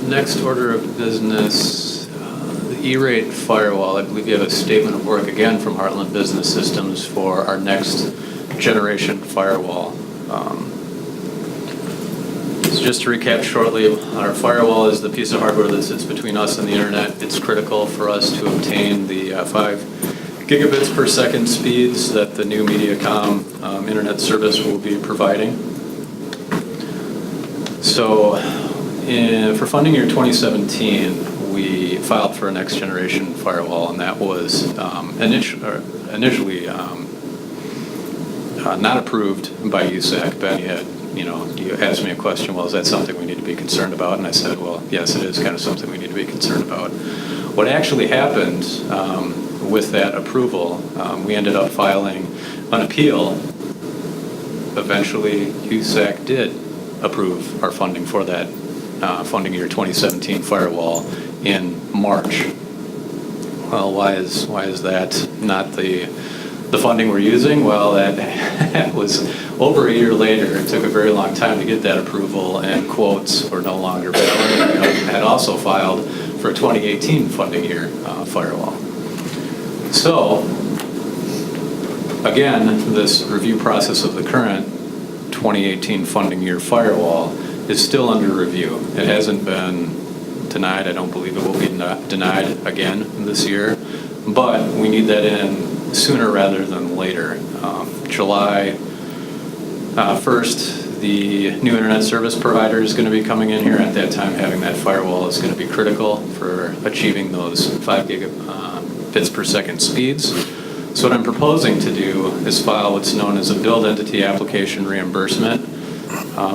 Next order of business, the E-rate firewall. I believe you have a statement of work again from Heartland Business Systems for our next generation firewall. So just to recap shortly, our firewall is the piece of hardware that sits between us and the internet. It's critical for us to obtain the 5 gigabits per second speeds that the new Mediacom internet service will be providing. So for funding year 2017, we filed for a next generation firewall, and that was initially not approved by USAC. Ben, you asked me a question, well, is that something we need to be concerned about? And I said, well, yes, it is kind of something we need to be concerned about. What actually happened with that approval, we ended up filing an appeal. Eventually, USAC did approve our funding for that funding year 2017 firewall in March. Well, why is that not the funding we're using? Well, that was over a year later. It took a very long time to get that approval, and quotes were no longer valid. We had also filed for a 2018 funding year firewall. So, again, this review process of the current 2018 funding year firewall is still under review. It hasn't been denied. I don't believe it will be denied again this year, but we need that in sooner rather than later. July 1st, the new internet service provider is going to be coming in here. At that time, having that firewall is going to be critical for achieving those 5 gigabits per second speeds. So what I'm proposing to do is file what's known as a billed entity application reimbursement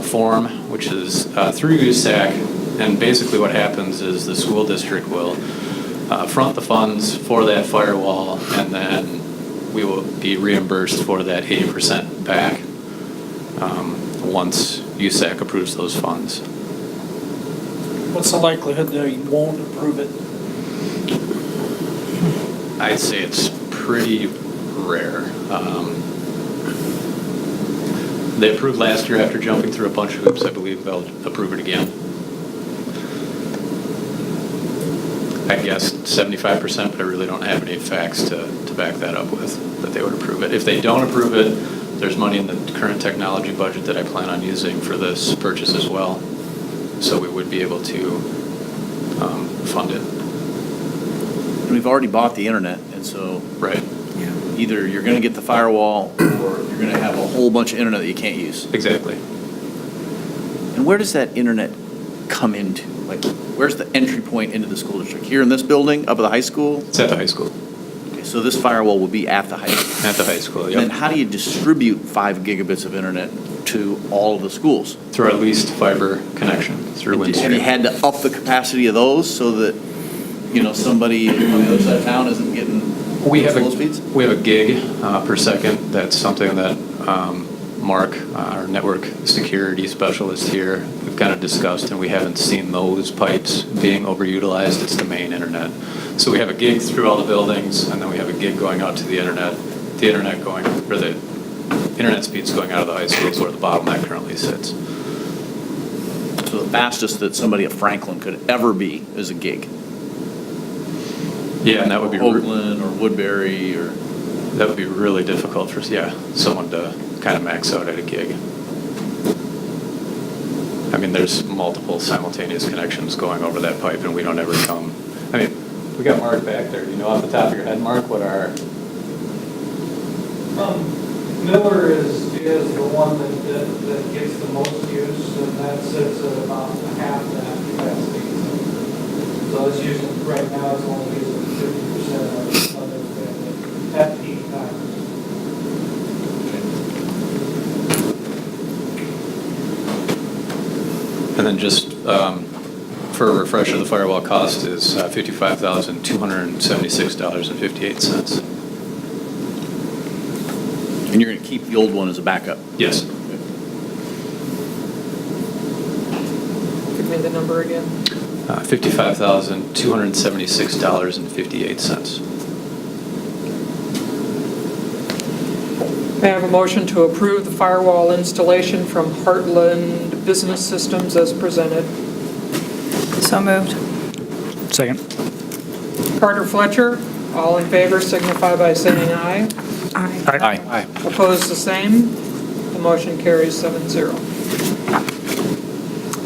form, which is through USAC, and basically what happens is the school district will front the funds for that firewall, and then we will be reimbursed for that 80% back once USAC approves those funds. What's the likelihood that you won't approve it? I'd say it's pretty rare. They approved last year after jumping through a bunch of hoops. I believe they'll approve it again. I guess 75%, but I really don't have any facts to back that up with, that they would approve it. If they don't approve it, there's money in the current technology budget that I plan on using for this purchase as well. So we would be able to fund it. And we've already bought the internet, and so Right. either you're going to get the firewall or you're going to have a whole bunch of internet that you can't use. Exactly. And where does that internet come into? Like, where's the entry point into the school district? Here in this building, up at the high school? It's at the high school. Okay, so this firewall will be at the high school? At the high school, And yep. then how do you distribute 5 gigabits of internet to all of the schools? Through our leased fiber connection through Have Windstream. you had to up the capacity of those so that, somebody on the other side of town isn't getting We have slow speeds? a gig per second. That's something that Mark, our network security specialist here, we've kind of discussed, and we haven't seen those pipes being overutilized. It's the main internet. So we have a gig through all the buildings, and then we have a gig going out to the internet. The internet going, or the internet speeds going out of the high school is where the bottleneck currently sits. So the fastest that somebody at Franklin could ever be is a gig. Yeah, and that would be Oakland or Woodbury or. That would be really difficult for, someone to kind of max out at a gig. I mean, there's multiple simultaneous connections going over that pipe, and we don't ever come. I mean, we got Mark back there. Do you know off the top of your head, Mark, what our... Miller is the one that gets the most use, and that sits at about half that capacity. So it's using, right now, it's only using 50% of it at peak times. And then just for a refresher, the firewall cost is $55,276.58. And you're going to keep the old one as a backup? Yes. Give me the number again. $55,276.58. May I have a motion to approve the firewall installation from Heartland Business Systems as presented? So moved. Second. Carter Fletcher, all in favor signify by saying aye. Aye. Aye. Opposed, the same. The motion carries 7-0.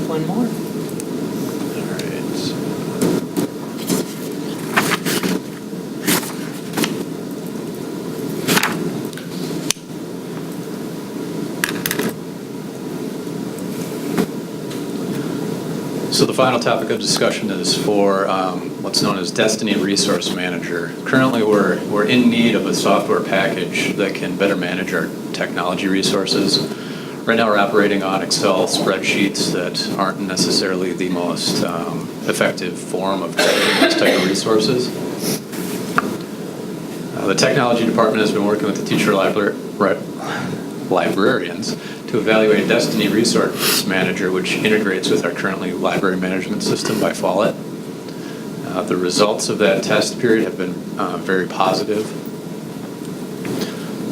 One more. So the final topic of discussion is for what's known as Destiny Resource Manager. Currently, we're in need of a software package that can better manage our technology resources. Right now, we're operating on Excel spreadsheets that aren't necessarily the most effective form of tracking those type of resources. The technology department has been working with the teacher librarians to evaluate Destiny Resource Manager, which integrates with our currently library management system by Follett. The results of that test period have been very positive.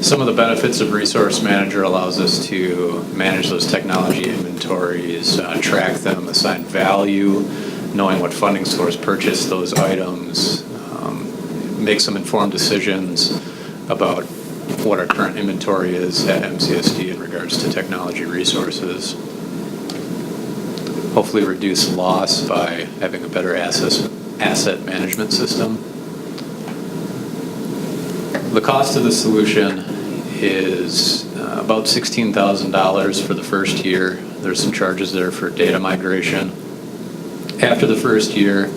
Some of the benefits of Resource Manager allows us to manage those technology inventories, track them, assign value, knowing what funding source purchased those items, make some informed decisions about what our current inventory is at MCSD in regards to technology resources. Hopefully reduce loss by having a better asset management system. The cost of the solution is about $16,000 for the first year. There's some charges there for data migration. After the first year,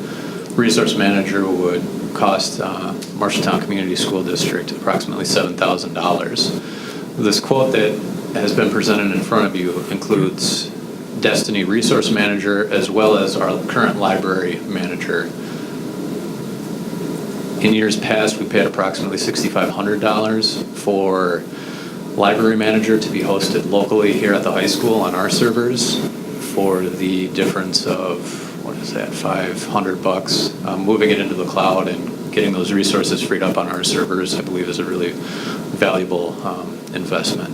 Resource Manager would cost Marshalltown Community School District approximately $7,000. This quote that has been presented in front of you includes Destiny Resource Manager as well as our current library manager. In years past, we paid approximately $6,500 for library manager to be hosted locally here at the high school on our servers for the difference of, what is that, $500. Moving it into the cloud and getting those resources freed up on our servers, I believe, is a really valuable investment.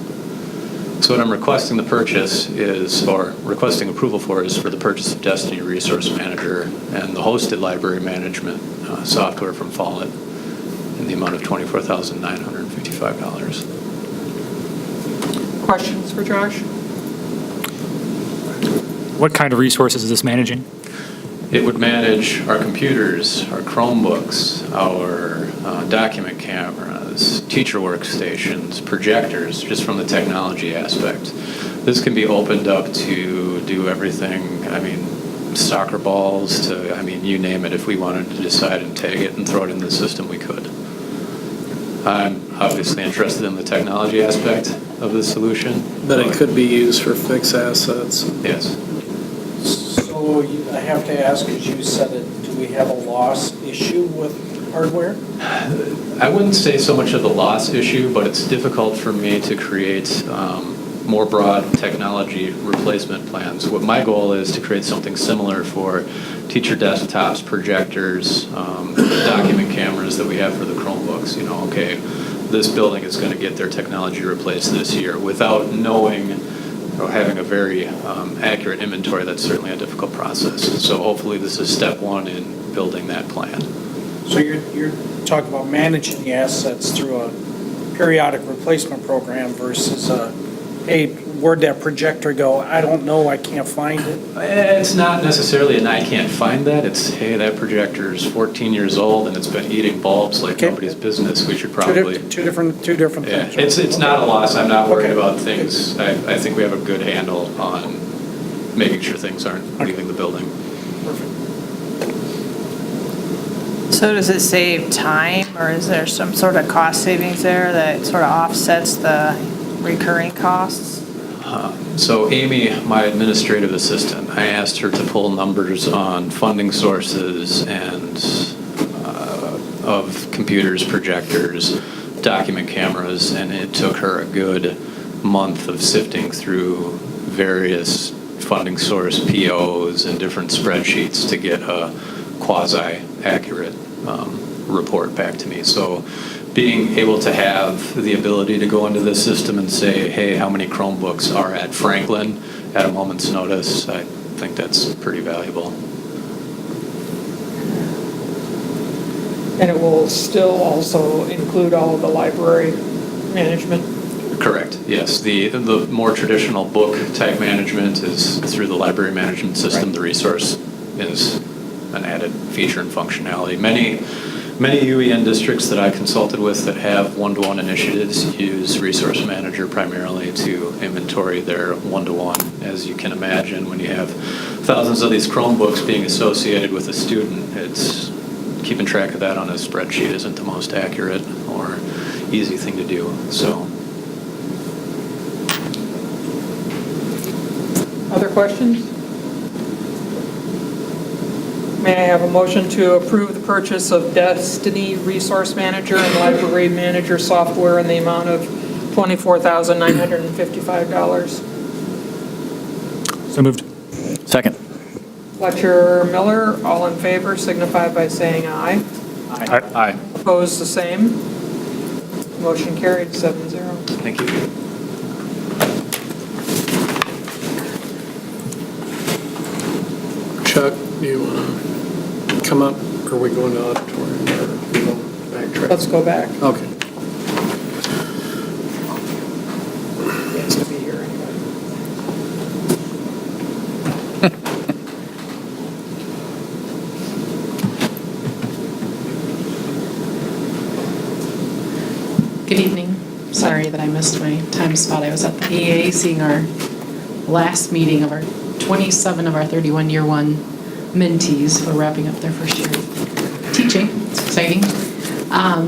So what I'm requesting the purchase is, or requesting approval for, is for the purchase of Destiny Resource Manager and the hosted library management software from Follett in the amount of $24,955. Questions for Josh? What kind of resources is this managing? It would manage our computers, our Chromebooks, our document cameras, teacher workstations, projectors, just from the technology aspect. This can be opened up to do everything, soccer balls to, you name it. If we wanted to decide and tag it and throw it in the system, we could. I'm obviously interested in the technology aspect of the solution. But it could be used for fixed assets. Yes. So I have to ask, as you said it, do we have a loss issue with hardware? I wouldn't say so much of the loss issue, but it's difficult for me to create more broad technology replacement plans. What my goal is to create something similar for teacher desktops, projectors, document cameras that we have for the Chromebooks. You know, okay, this building is going to get their technology replaced this year without knowing or having a very accurate inventory. That's certainly a difficult process. So hopefully this is step one in building that plan. So you're talking about managing the assets through a periodic replacement program versus hey, where'd that projector go? I don't know, I can't find it. It's not necessarily an I can't find that. It's, hey, that projector's 14 years old and it's been eating bulbs like nobody's business. We should probably... Two different Yeah, things. it's not a loss. I'm not worried about things. I think we have a good handle on making sure things aren't leaving the building. So does it save time, or is there some sort of cost savings there that sort of offsets the recurring costs? So Amy, my administrative assistant, I asked her to pull numbers on funding sources and of computers, projectors, document cameras, and it took her a good month of sifting through various funding source POs and different spreadsheets to get a quasi-accurate report back to me. So being able to have the ability to go into this system and say, hey, how many Chromebooks are at Franklin at a moment's notice, I think that's pretty valuable. And it will still also include all of the library management? Correct, yes. The more traditional book type management is through the library management system. Right. The resource is an added feature and functionality. Many UEN districts that I consulted with that have one-to-one initiatives use Resource Manager primarily to inventory their one-to-one. As you can imagine, when you have thousands of these Chromebooks being associated with a student, it's keeping track of that on a spreadsheet isn't the most accurate or easy thing to do. So, other questions? May I have a motion to approve the purchase of Destiny Resource Manager and Library Manager software in the amount of $24,955? So moved. Second. Fletcher, Miller, all in favor, signify by saying aye. Aye. Opposed, the same. Motion carried, 7-0. thank you. Chuck, do you want to come up, or are we going to auditorium, or we go backtrack? Let's go back. Okay. He has to be here anyway. Good evening. Sorry that I missed my time spot. I was at the EA seeing our last meeting of our 27 of our 31 year one mentees who are wrapping up their first year of teaching. It's exciting.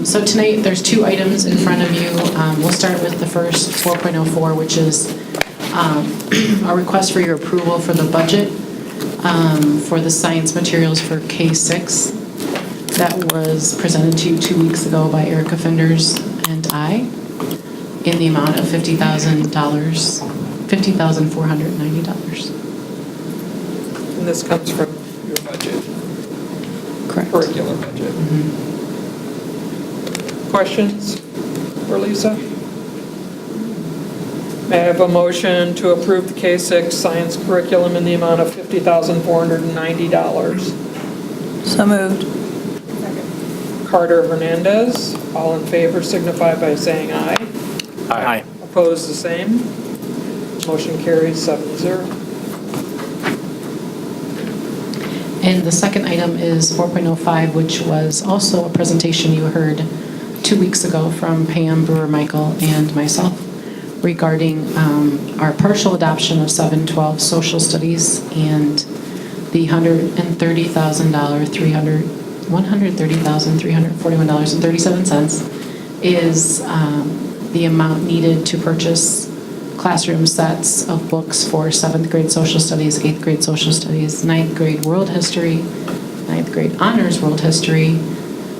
So tonight there's two items in front of you. We'll start with the first, 4.04, which is a request for your approval for the budget for the science materials for K-6. That was presented to you 2 weeks ago by Erica Fenders and I in the amount of $50,490. And this comes from your budget. Correct. Curricular budget. Mm-hmm. Questions for Lisa? May I have a motion to approve the K-6 science curriculum in the amount of $50,490? So moved. Carter Hernandez, all in favor signify by saying aye. Aye. Opposed, the same. Motion carries 7-0. And the second item is 4.05, which was also a presentation you heard 2 weeks ago from Pam Brewer-Michael and myself regarding our partial adoption of 712 social studies and the $130,341.37 is the amount needed to purchase classroom sets of books for 7th grade social studies, 8th grade social studies, 9th grade world history, 9th grade honors world history,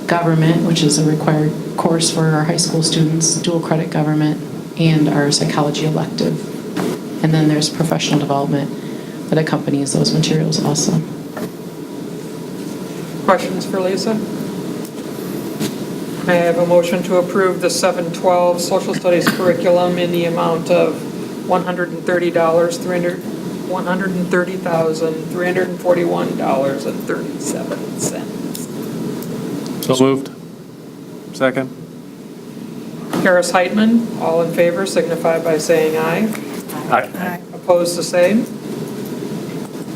government, which is a required course for our high school students, dual credit government, and our psychology elective And then there's professional development that accompanies those materials also. Questions for Lisa? May I have a motion to approve the 712 social studies curriculum in the amount of $130,341.37. So moved. Second. Harris Heitman, all in favor signify by saying aye. Aye. Opposed, the same.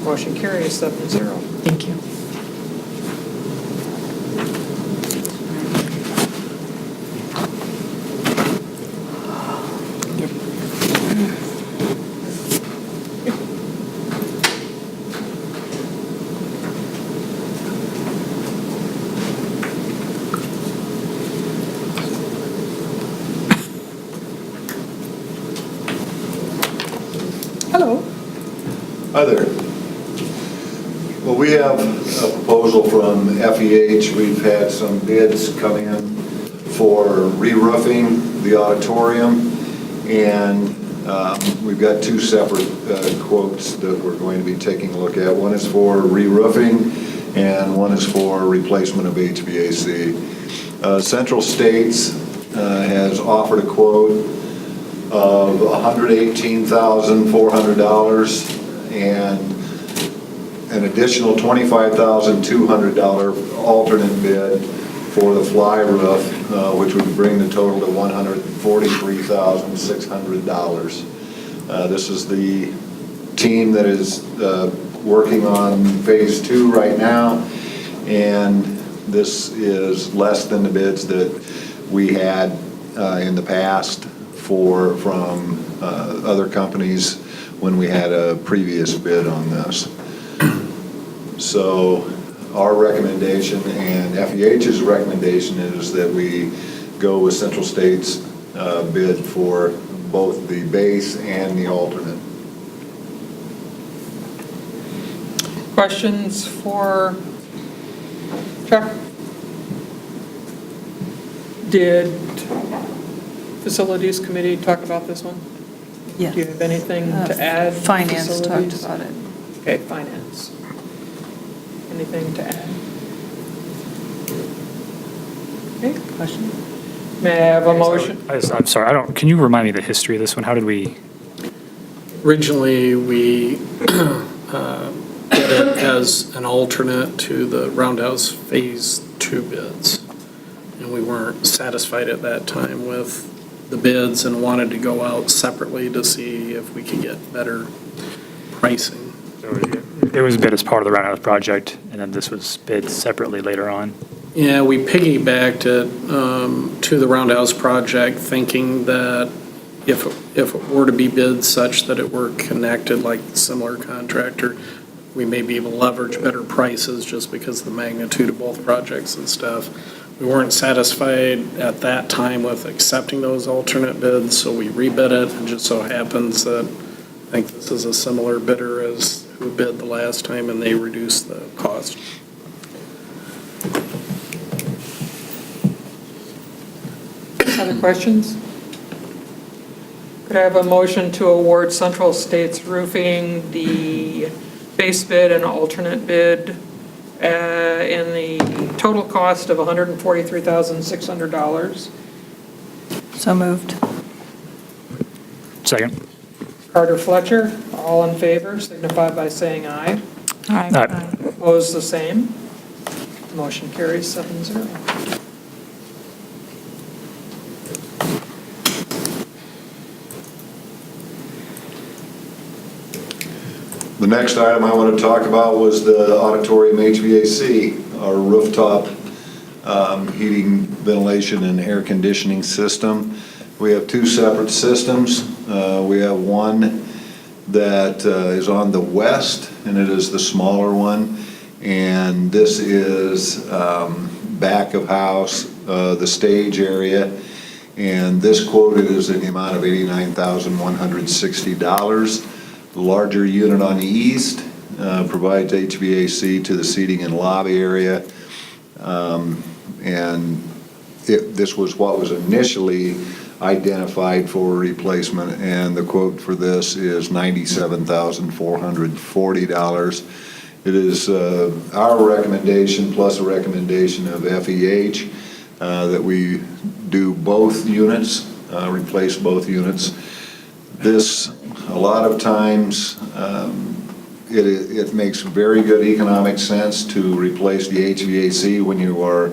Motion carries 7-0. Thank you. Hello. Hi there. Well, we have a proposal from FEH. We've had some bids come in for re-roofing the auditorium, and we've got two separate quotes that we're going to be taking a look at. One is for re-roofing, and one is for replacement of HVAC. Central States has offered a quote of $118,400 and an additional $25,200 alternate bid for the fly roof, which would bring the total to $143,600. This is the team that is working on phase 2 right now, and this is less than the bids that we had in the past from other companies when we had a previous bid on this. So our recommendation and FEH's recommendation is that we go with Central State's bid for both the base and the alternate. Questions for Chuck? Did Facilities Committee talk about this one? Yeah. Do you have anything to add? Finance talked Facilities? about it. Okay, finance. Anything to add? Okay, Question? may I have a motion? I'm sorry, can you remind me the history of this one? How did we? Originally, we did it as an alternate to the Roundhouse Phase 2 bids. And we weren't satisfied at that time with the bids and wanted to go out separately to see if we could get better pricing. It was bid as part of the Roundhouse project, and then this was bid separately later on. Yeah, we piggybacked it to the Roundhouse project, thinking that if it were to be bid such that it were connected like similar contractor, we may be able to leverage better prices just because of the magnitude of both projects and stuff. We weren't satisfied at that time with accepting those alternate bids, so we rebid it. It just so happens that I think this is a similar bidder as who bid the last time, and they reduced the cost. Other questions? Could I have a motion to award Central States Roofing the base bid and alternate bid in the total cost of $143,600? So moved. Second. Carter Fletcher, all in favor, signify by saying aye. Aye. Opposed, the same. Motion carries 7-0. The next item I want to talk about was the auditorium HVAC, our rooftop heating, ventilation, and air conditioning system. We have two separate systems. We have one that is on the west, and it is the smaller one. And this is back of house, the stage area. And this quoted is in the amount of $89,160. The larger unit on the east provides HVAC to the seating and lobby area. And this was what was initially identified for replacement, and the quote for this is $97,440. It is our recommendation plus a recommendation of FEH that we do both units, replace both units. This, a lot of times, it makes very good economic sense to replace the HVAC when you are,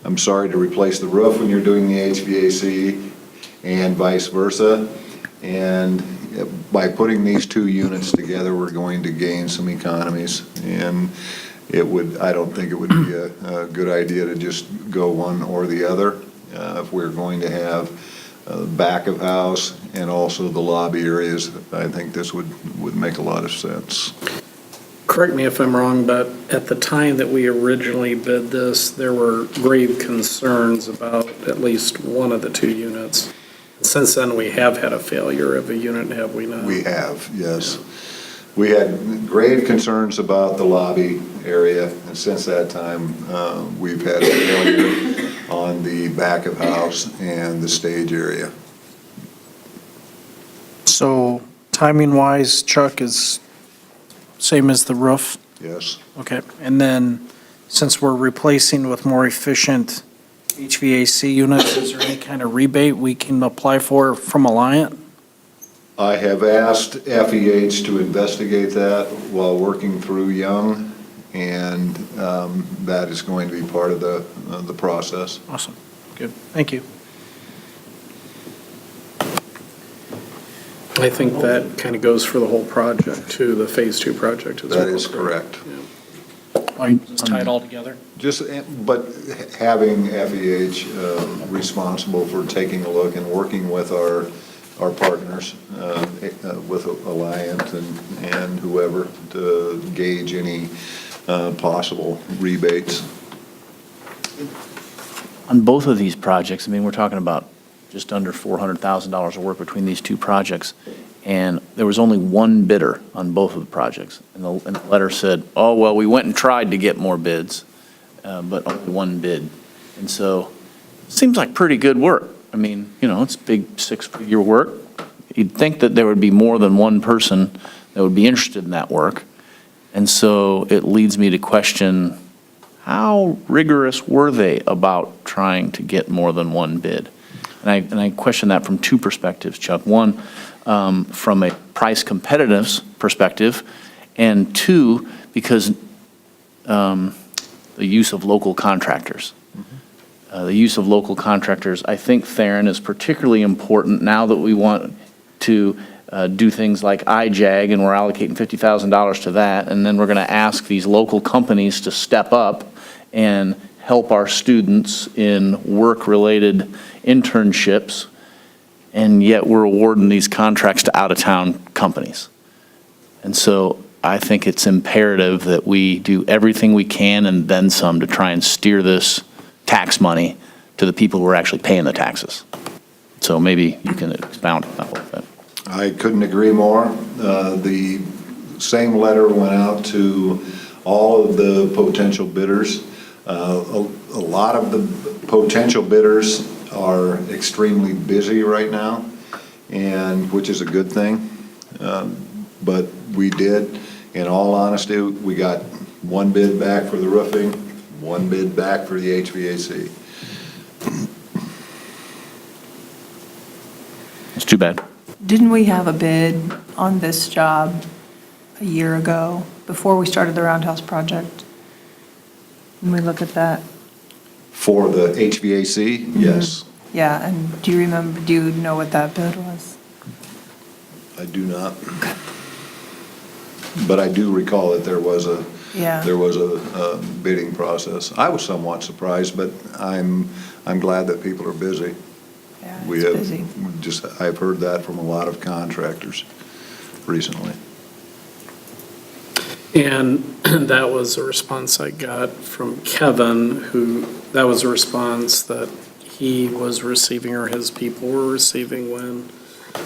I'm sorry, to replace the roof when you're doing the HVAC and vice versa. And by putting these two units together, we're going to gain some economies. And it would, I don't think it would be a good idea to just go one or the other. If we're going to have back of house and also the lobby areas, I think this would make a lot of sense. Correct me if I'm wrong, but at the time that we originally bid this, there were grave concerns about at least one of the two units. Since then, we have had a failure of a unit, have we not? We have, yes. We had grave concerns about the lobby area, and since that time, we've had a failure on the back of house and the stage area. So timing-wise, Chuck, is same as the roof? Yes. Okay, and then since we're replacing with more efficient HVAC units, is there any kind of rebate we can apply for from Alliant? I have asked FEH to investigate that while working through Young, and that is going to be part of the process. Awesome, good, thank you. I think that kind of goes for the whole project too, the Phase 2 project as well. That is correct. Just tie it all together? But having FEH responsible for taking a look and working with our partners, with Alliant and whoever, to gauge any possible rebates. On both of these projects, I mean, we're talking about just under $400,000 of work between these two projects, and there was only one bidder on both of the projects. And the letter said, oh, well, we went and tried to get more bids, but only one bid. And so, it seems like pretty good work. I mean, you know, it's big 6-figure work. You'd think that there would be more than one person that would be interested in that work. And so it leads me to question, how rigorous were they about trying to get more than one bid? And I question that from two perspectives, Chuck. One, from a price competitiveness perspective, and two, because the use of local contractors. The use of local contractors, I think, Theron, is particularly important now that we want to do things like IJAG, and we're allocating $50,000 to that, and then we're going to ask these local companies to step up and help our students in work-related internships, and yet we're awarding these contracts to out-of-town companies. And so I think it's imperative that we do everything we can and then some to try and steer this tax money to the people who are actually paying the taxes. So maybe you can expound on that a little bit. I couldn't agree more. The same letter went out to all of the potential bidders. A lot of the potential bidders are extremely busy right now, and which is a good thing. But we did, in all honesty, we got one bid back for the roofing, one bid back for the HVAC. It's too bad. Didn't we have a bid on this job a year ago, before we started the Roundhouse project? When we look at that? For the HVAC, yes. Yeah, and do you know what that bid was? I do not. But I do recall that there was a bidding process. I was somewhat surprised, but I'm glad that people are busy. Yeah, We it's have busy. I've heard that from a lot of contractors recently. And that was a response I got from Kevin, that was a response that he was receiving, or his people were receiving, when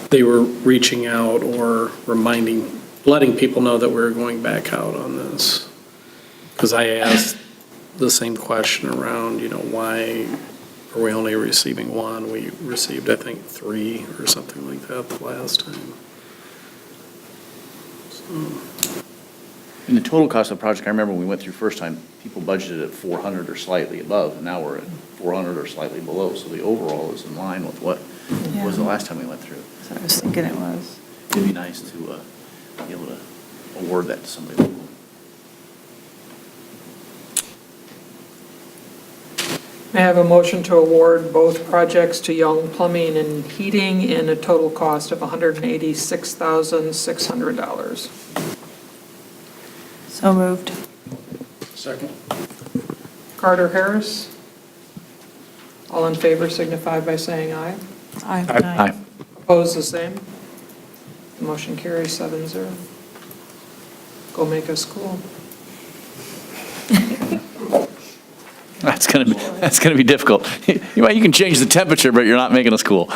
they were reaching out or letting people know that we were going back out on this. Because I asked the same question around, why Or we only receiving one? We received, I think, 3 or something like that the last time. And the total cost of the project, I remember when we went through first time, people budgeted at 400 or slightly above, and now we're at 400 or slightly below. So the overall is in line with what was the last time we went through. So I was thinking it was. It'd be nice to be able to award that to somebody local. May I have a motion to award both projects to Young Plumbing and Heating in a total cost of $186,600? So moved. Second. Carter Harris? All in favor signify by saying aye. Aye. Opposed, the same. The motion carries 7-0. Go make a school. That's gonna be difficult. You can change the temperature, but you're not making a school.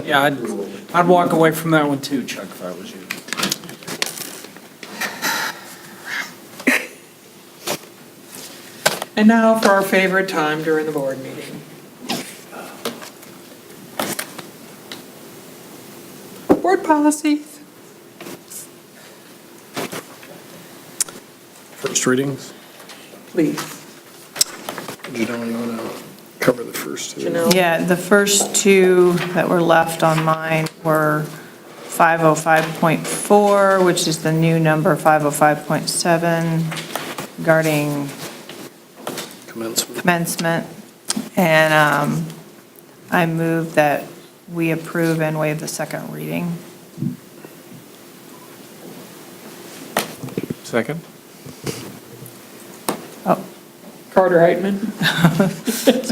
Yeah, I'd walk away from that one too, Chuck, if I was you. And now for our favorite time during the board meeting. Board policies. First readings? Please. Janelle, you want to cover the first two? Janelle? Yeah, the first two that were left on mine were 505.4, which is the new number 505.7 regarding commencement. And I move that we approve and waive the second reading. Second? Oh, Carter Heitman.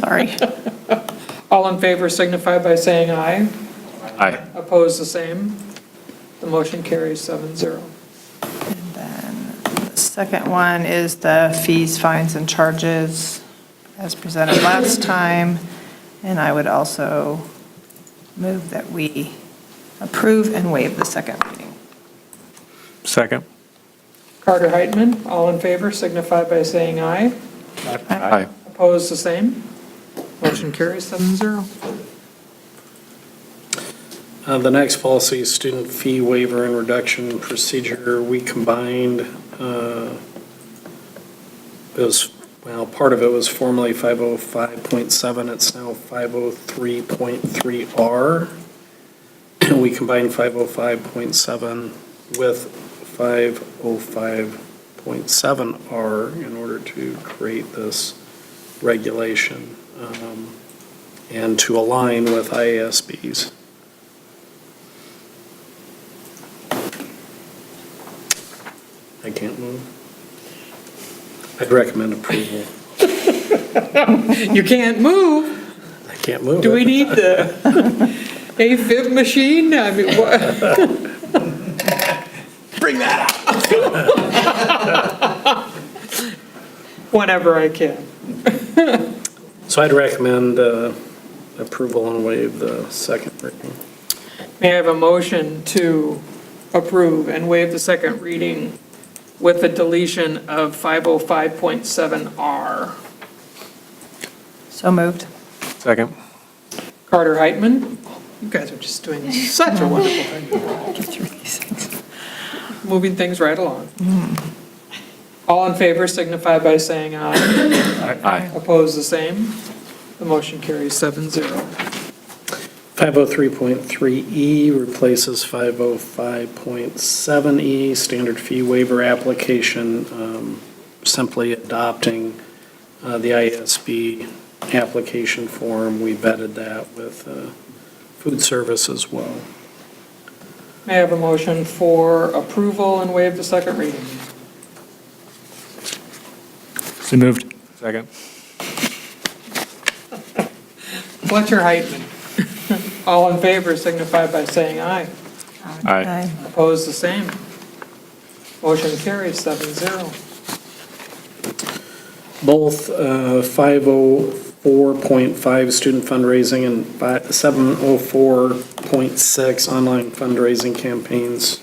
sorry. All in favor signify by saying aye. Aye. Opposed, the same. The motion carries 7-0. And then the second one is the fees, fines, and charges as presented last time. And I would also move that we approve and waive the second reading. Second? Carter Heitman, all in favor signify by saying aye. Aye. Opposed, the same. Motion carries 7-0. The next policy is student fee waiver and reduction procedure. We combined, part of it was formerly 505.7, it's now 503.3R. We combined 505.7 with 505.7R in order to create this regulation and to align with IASB's. I can't move. I'd recommend approval. You can't move. I can't move. Do we need the AFib machine? I mean, what? Bring that out. Whenever I can. So I'd recommend approval and waive the second reading. May I have a motion to approve and waive the second reading with the deletion of 505.7R? So moved. Second? Carter Heitman, you guys are just doing such a wonderful thing. Get through these things. Moving things right along. All in favor signify by saying aye. Aye. Opposed, the same. The motion carries 7-0. 503.3E replaces 505.7E, standard fee waiver application, simply adopting the ISB application form. We vetted that with food service as well. May I have a motion for approval and waive the second reading? So moved. Second? Fletcher Heitman. All in favor signify by saying aye. Aye. Opposed, the same. Motion carries 7-0. Both 504.5 student fundraising and 704.6 online fundraising campaigns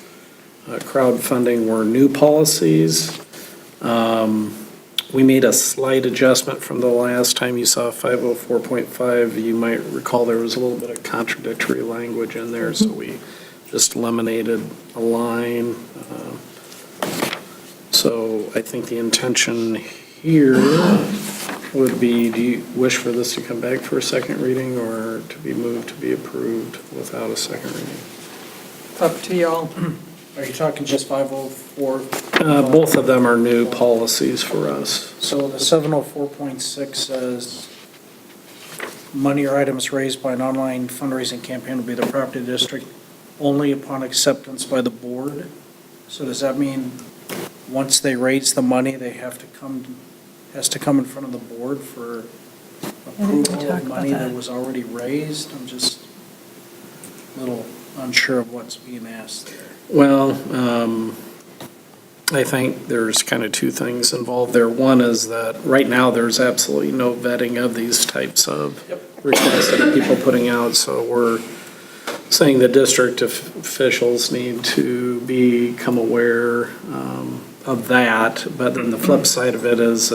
crowdfunding were new policies. we made a slight adjustment from the last time you saw 504.5. You might recall there was a little bit of contradictory language in there, so we just eliminated a line. So I think the intention here would be, do you wish for this to come back for a second reading or to be moved to be approved without a second reading? It's up to y'all. Are you talking just 504? Both of them are new policies for us. So the 704.6 says, money or items raised by an online fundraising campaign will be the property of the district only upon acceptance by the board. So does that mean once they raise the money, they has to come in front of the board for approval of money that was already raised? I'm just a little unsure of what's being asked there. Well, I think there's kind of two things involved there. One is that right now there's absolutely no vetting of these types of requests that people putting out. So we're saying the district officials need to become aware of that. But then the flip side of it is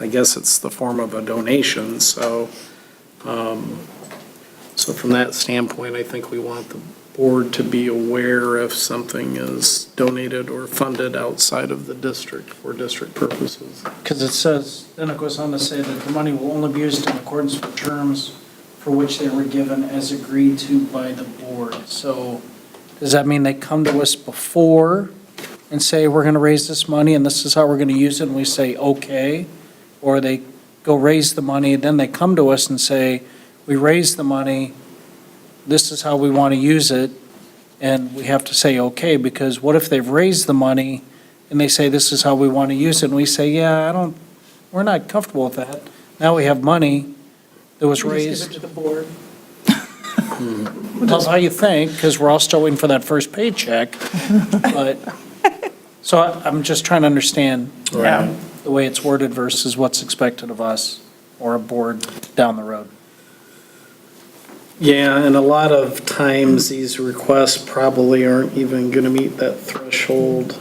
I guess it's the form of a donation. So from that standpoint, I think we want the board to be aware if something is donated or funded outside of the district for district purposes. Because it says, then it goes on to say that the money will only be used in accordance with terms for which they were given as agreed to by the board. So does that mean they come to us before and say, we're going to raise this money and this is how we're going to use it, and we say, okay? Or they go raise the money, then they come to us and say, we raised the money, this is how we want to use it, and we have to say, okay, because what if they've raised the money and they say, this is how we want to use it, and we say, yeah, we're not comfortable with that. Now we have money that was raised. Just give it to the board. That's how you think, because we're all still waiting for that first paycheck. But, so I'm just trying to understand the way it's worded versus what's expected of us or a board down the road. Yeah, and a lot of times these requests probably aren't even going to meet that threshold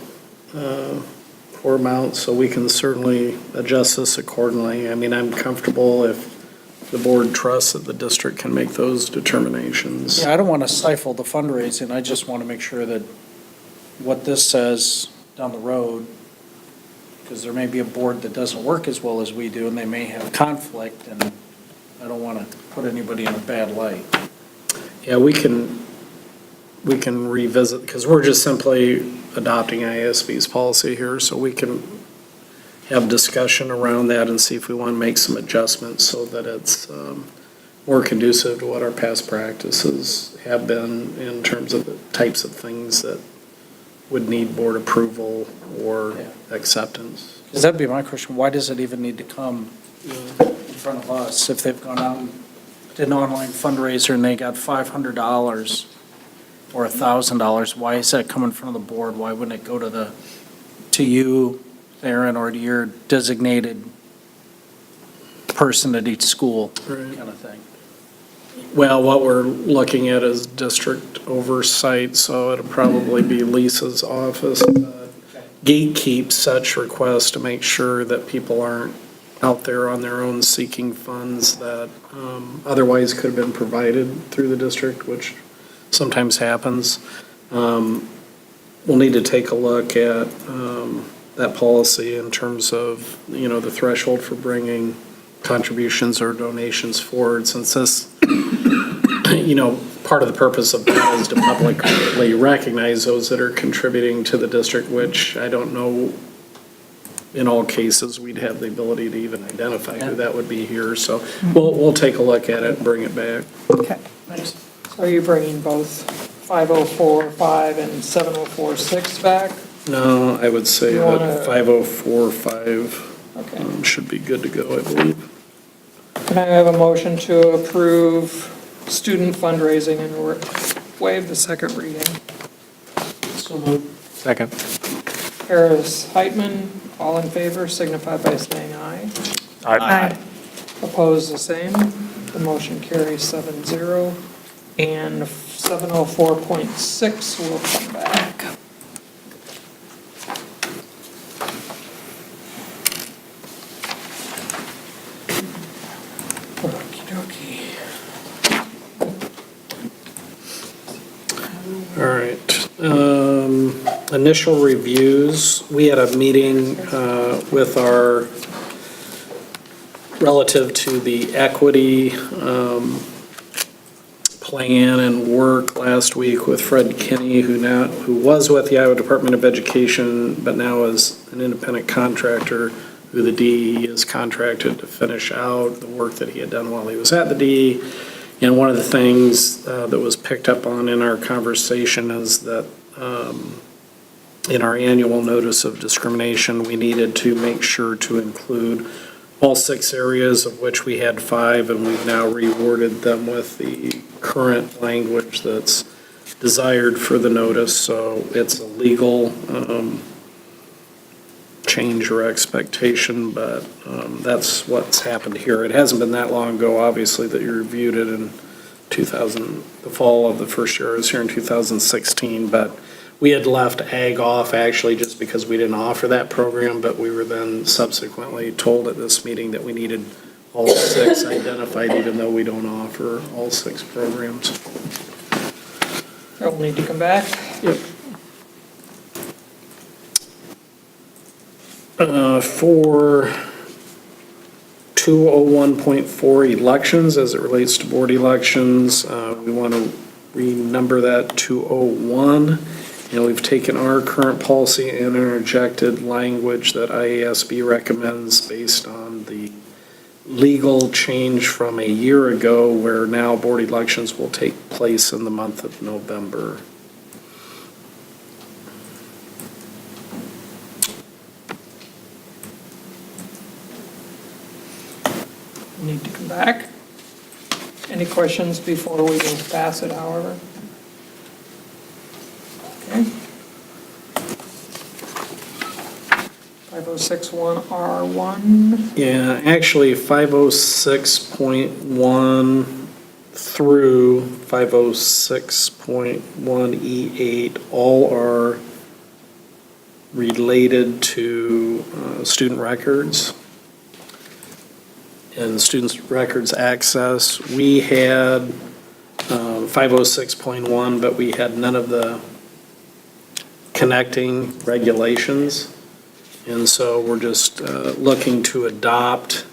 or amount, so we can certainly adjust this accordingly. I mean, I'm comfortable if the board trusts that the district can make those determinations. Yeah, I don't want to stifle the fundraising. I just want to make sure that what this says down the road, because there may be a board that doesn't work as well as we do, and they may have conflict, and I don't want to put anybody in a bad light. Yeah, we can revisit, because we're just simply adopting ISB's policy here, so we can have discussion around that and see if we want to make some adjustments so that it's more conducive to what our past practices have been in terms of the types of things that would need board approval or acceptance. Because that'd be my question, why does it even need to come in front of us if they've gone out and did an online fundraiser and they got $500 or $1,000? Why is that coming in front of the board? Why wouldn't it go to you, Aaron, or to your designated person at each school kind of thing? Well, what we're looking at is district oversight, so it'll probably be Lisa's office. Gatekeep such requests to make sure that people aren't out there on their own seeking funds that otherwise could have been provided through the district, which sometimes happens. We'll need to take a look at that policy in terms of, the threshold for bringing contributions or donations forward, since this, part of the purpose of that is to publicly recognize those that are contributing to the district, which I don't know in all cases we'd have the ability to even identify who that would be here. So we'll take a look at it and bring it back. Okay, thanks. So are you bringing both 504.5 and 704.6 back? No, I would say You that wanna- 504.5 should be good to go, I believe. Can I have a motion to approve student fundraising and waive the second reading? So moved. Second. Harris, Heitman, all in favor, signify by saying aye. Aye. Opposed, the same. The motion carries 7-0. And 704.6 will come back. All right. Initial reviews, we had a meeting with our, relative to the equity plan and work last week with Fred Kinney, who was with the Iowa Department of Education, but now is an independent contractor, who the DE is contracted to finish out the work that he had done while he was at the DE. And one of the things that was picked up on in our conversation is that in our annual notice of discrimination, we needed to make sure to include all 6 areas, of which we had 5, and we've now reworded them with the current language that's desired for the notice. So it's a legal change or expectation, but that's what's happened here. It hasn't been that long ago, obviously, that you reviewed it in the fall of the first year. I was here in 2016, but we had left ag off actually just because we didn't offer that program, but we were then subsequently told at this meeting that we needed all 6 identified, even though we don't offer all 6 programs. I'll need to come back. Yep. For 201.4 elections, as it relates to board elections, we want to renumber that 201. And we've taken our current policy and interjected language that IASB recommends based on the legal change from a year ago, where now board elections will take place in the month of November. Need to come back. Any questions before we go pass it, however? Okay. 5061R1. Yeah, actually 506.1 through 506.1E8 all are related to student records and students' records access. We had 506.1, but we had none of the connecting regulations. And so we're just looking to adopt,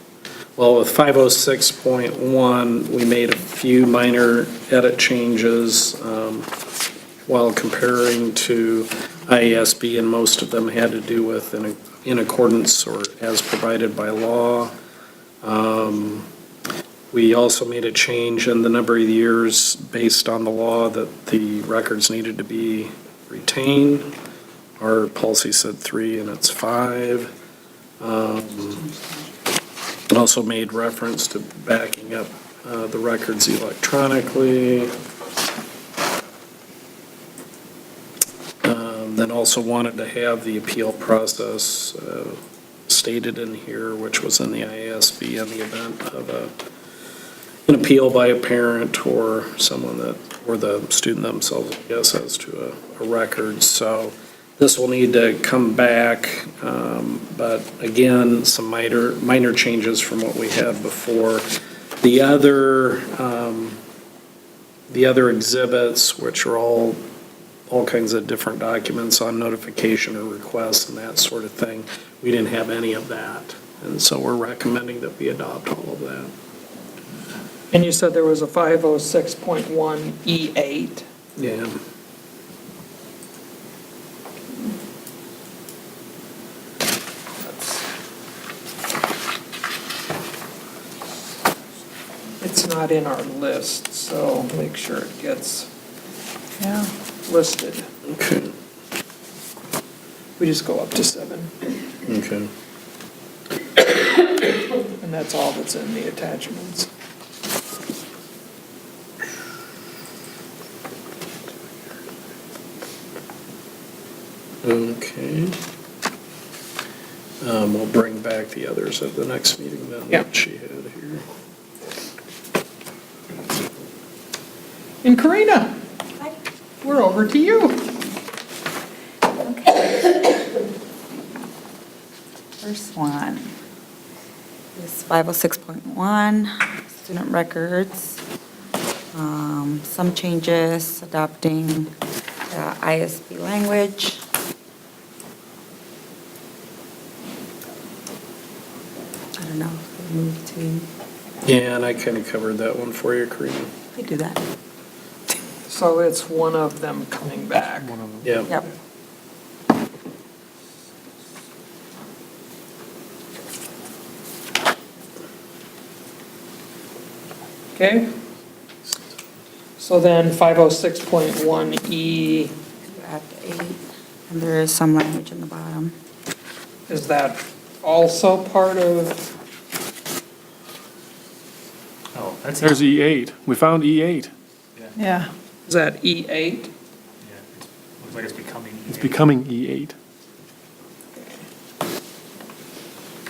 well, with 506.1, we made a few minor edit changes while comparing to IASB, and most of them had to do with in accordance or as provided by law. We also made a change in the number of years based on the law that the records needed to be retained. Our policy said 3 and it's 5. It also made reference to backing up the records electronically. Then also wanted to have the appeal process stated in here, which was in the IASB in the event of an appeal by a parent or someone that, or the student themselves, I guess, as to a record. So this will need to come back, but again, some minor changes from what we had before. The other exhibits, which are all kinds of different documents on notification or requests and that sort of thing, we didn't have any of that. And so we're recommending that we adopt all of that. And you said there was a 506.1E8. Yeah. It's not in our list, so make sure it gets listed. Okay. We just go up to 7. Okay. And that's all that's in the attachments. Okay. We'll bring back the others at the next meeting then, Yeah. that she had here. And Karina, we're over to you. First one is 506.1, student records. Some changes, adopting ISB language. I don't know, move to, Yeah, and I kind of covered that one for you, Karina. I do that. So it's one of them coming back. Yeah. Yep. Okay? So then 506.1E, At 8, and there is some language in the bottom. is that also part of, Oh, that's. There's E8. We found E8. Yeah. is that E8? Looks like it's becoming. It's becoming E8.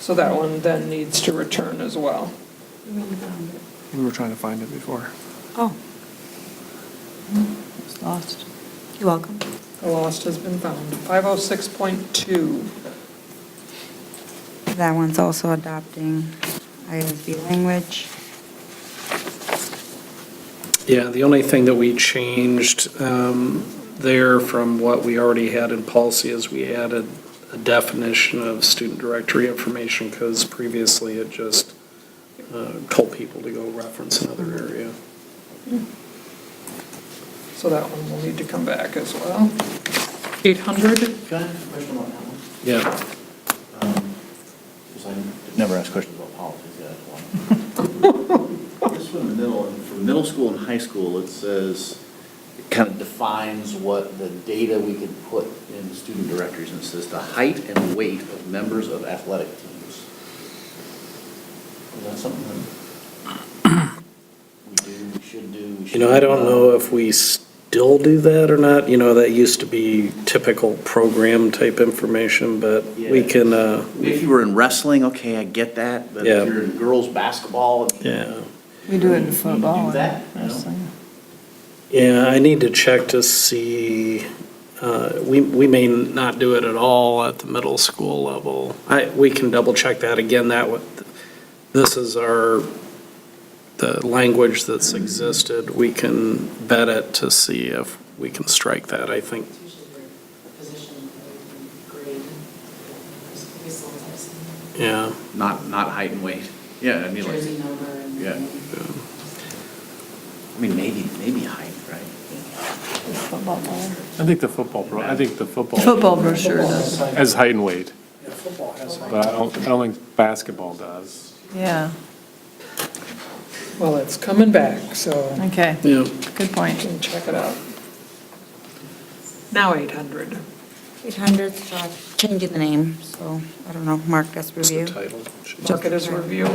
So that one then needs to return as well. We were trying to find it before. Oh, It's lost. you're welcome. The lost has been found. 506.2, That one's also adopting ISB language. Yeah, the only thing that we changed there from what we already had in policy is we added a definition of student directory information because previously it just told people to go reference another area. so that one will need to come back as well. 800, Can I ask a question about that one? Yeah. Because I never ask questions about politics yet. This one in the middle, and for middle school and high school, it says, it kind of defines what the data we could put in student directories, and it says the height and weight of members of athletic teams. Is that something that we do, we should do? we should I don't do? know if we still do that or not. That used to be typical program type information, but we Yeah. can, If you were in wrestling, okay, I get that, but Yeah. if you're in girls' basketball. yeah. We do it in football. Do that, and wrestling. Yeah, I need to check to see, we may not do it at all at the middle school level. We can double check that again, this is the language that's existed. We can vet it to see if we can strike that, I think. Yeah. Not height and weight. Yeah, I mean, like. Jersey number and. Yeah. I mean, maybe height, right? Football player. I think the football. Football brochure does. Has height and weight, Yeah, football has. but I don't think basketball does. Yeah, well, it's coming back, so okay, Yeah. good you point. can check it out. Now 800. 800, changing the name, so I don't know, marked as What's the review. title? Mark it as review.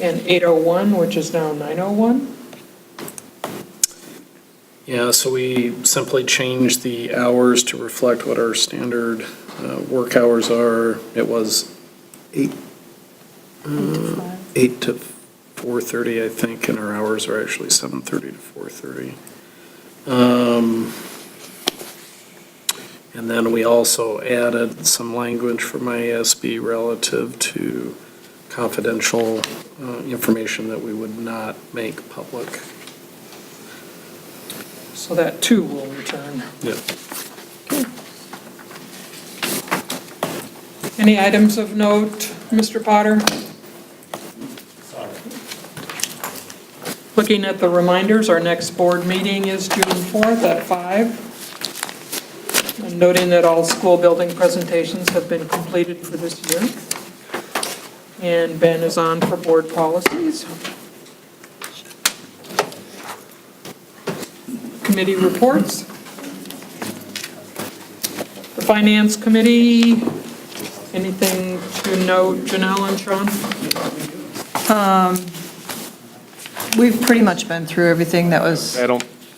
And 801, which is now 901. Yeah, so we simply changed the hours to reflect what our standard work hours are. It was 8 to 4:30, I think, and our hours are actually 7:30 to 4:30. And then we also added some language from ISB relative to confidential information that we would not make public. So that too will return. Yeah. Any items of note, Mr. Potter? Looking at the reminders, our next board meeting is June 4th at 5. And noting that all school building presentations have been completed for this year. And Ben is on for board policies. Committee reports. The Finance Committee, anything to note, Janelle and Sean? We've pretty much been through everything that was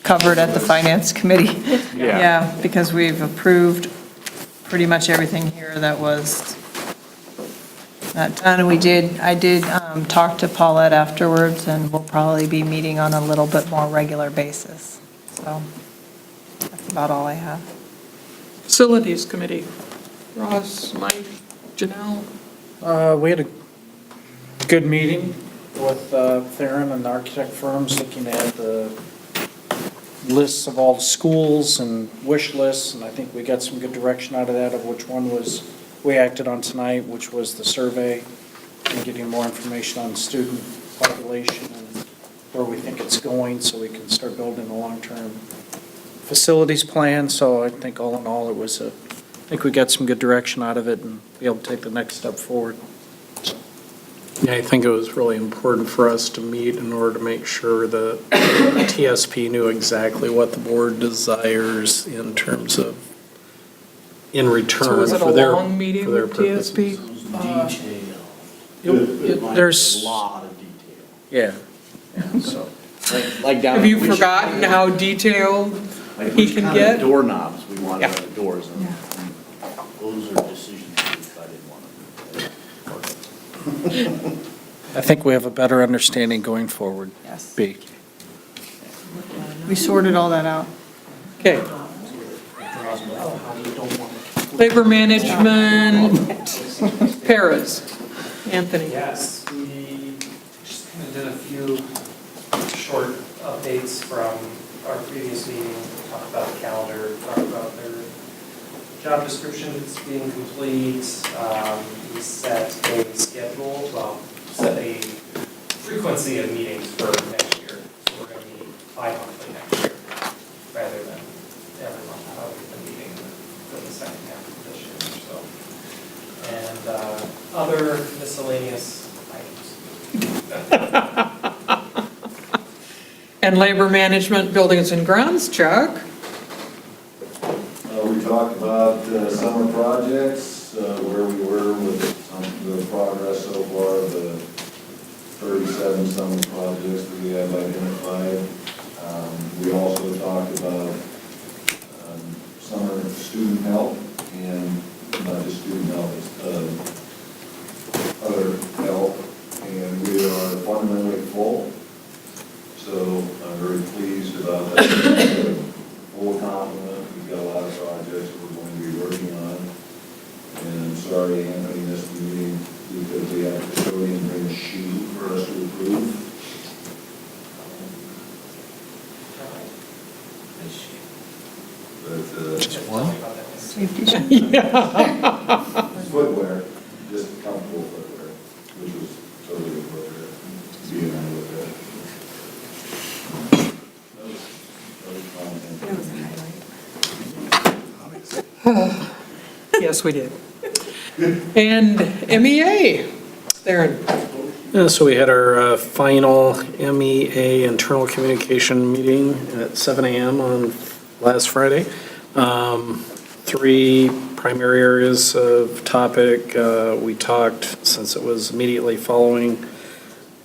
covered at the Finance Committee. Yeah. Yeah, because we've approved pretty much everything here that was not done. I did talk to Paulette afterwards, and we'll probably be meeting on a little bit more regular basis. So that's about all I have. Facilities Committee, Ross, Mike, Janelle? We had a good meeting. with Theron and the architect firms, looking at the lists of all the schools and wish lists, and I think we got some good direction out of that, of which one was, we acted on tonight, which was the survey, and getting more information on student population and where we think it's going, so we can start building a long-term facilities plan. So I think all in all, I think we got some good direction out of it and be able to take the next step forward. Yeah, I think it was really important for us to meet in order to make sure that TSP knew exactly what the board desires in terms of, in return So was it a for their, long meeting for their with purposes. TSP? There's, lot of detail. yeah, so. Like down. Have you forgotten how detailed Like he which can kind get? of doorknobs we wanted Yeah. on the doors, and those are decisions I didn't want to. I think we have a better understanding going forward. Yes. B. We sorted all that out. Okay. Labor management, paras. Anthony. Yes, we just kind of did a few short updates from our previous meeting. We talked about the calendar, talked about their job descriptions being complete. We set a schedule, set a frequency of meetings for next year. So we're going to meet bi-monthly next year rather than every month, how we've been meeting for the second half of this year or so. And other miscellaneous items. And labor management, buildings and grounds, Chuck. We talked about summer projects, where we were with some of the progress so far, the 37 summer projects that we have identified. We also talked about summer student help, and not just student help, it's other help, and we are fundamentally full. So I'm very pleased about that. Full complement. We've got a lot of projects we're going to be working on. And I'm sorry Anthony missed the meeting because we had a custodian bring a sheet for us to approve. But, Just one? Safety shoes. footwear, just comfortable footwear, which was totally appropriate. Being on with that. Yes, we did. And MEA, Theron. Yeah, so we had our final MEA internal communication meeting at 7 a.m. on last Friday. 3 primary areas of topic. We talked, since it was immediately following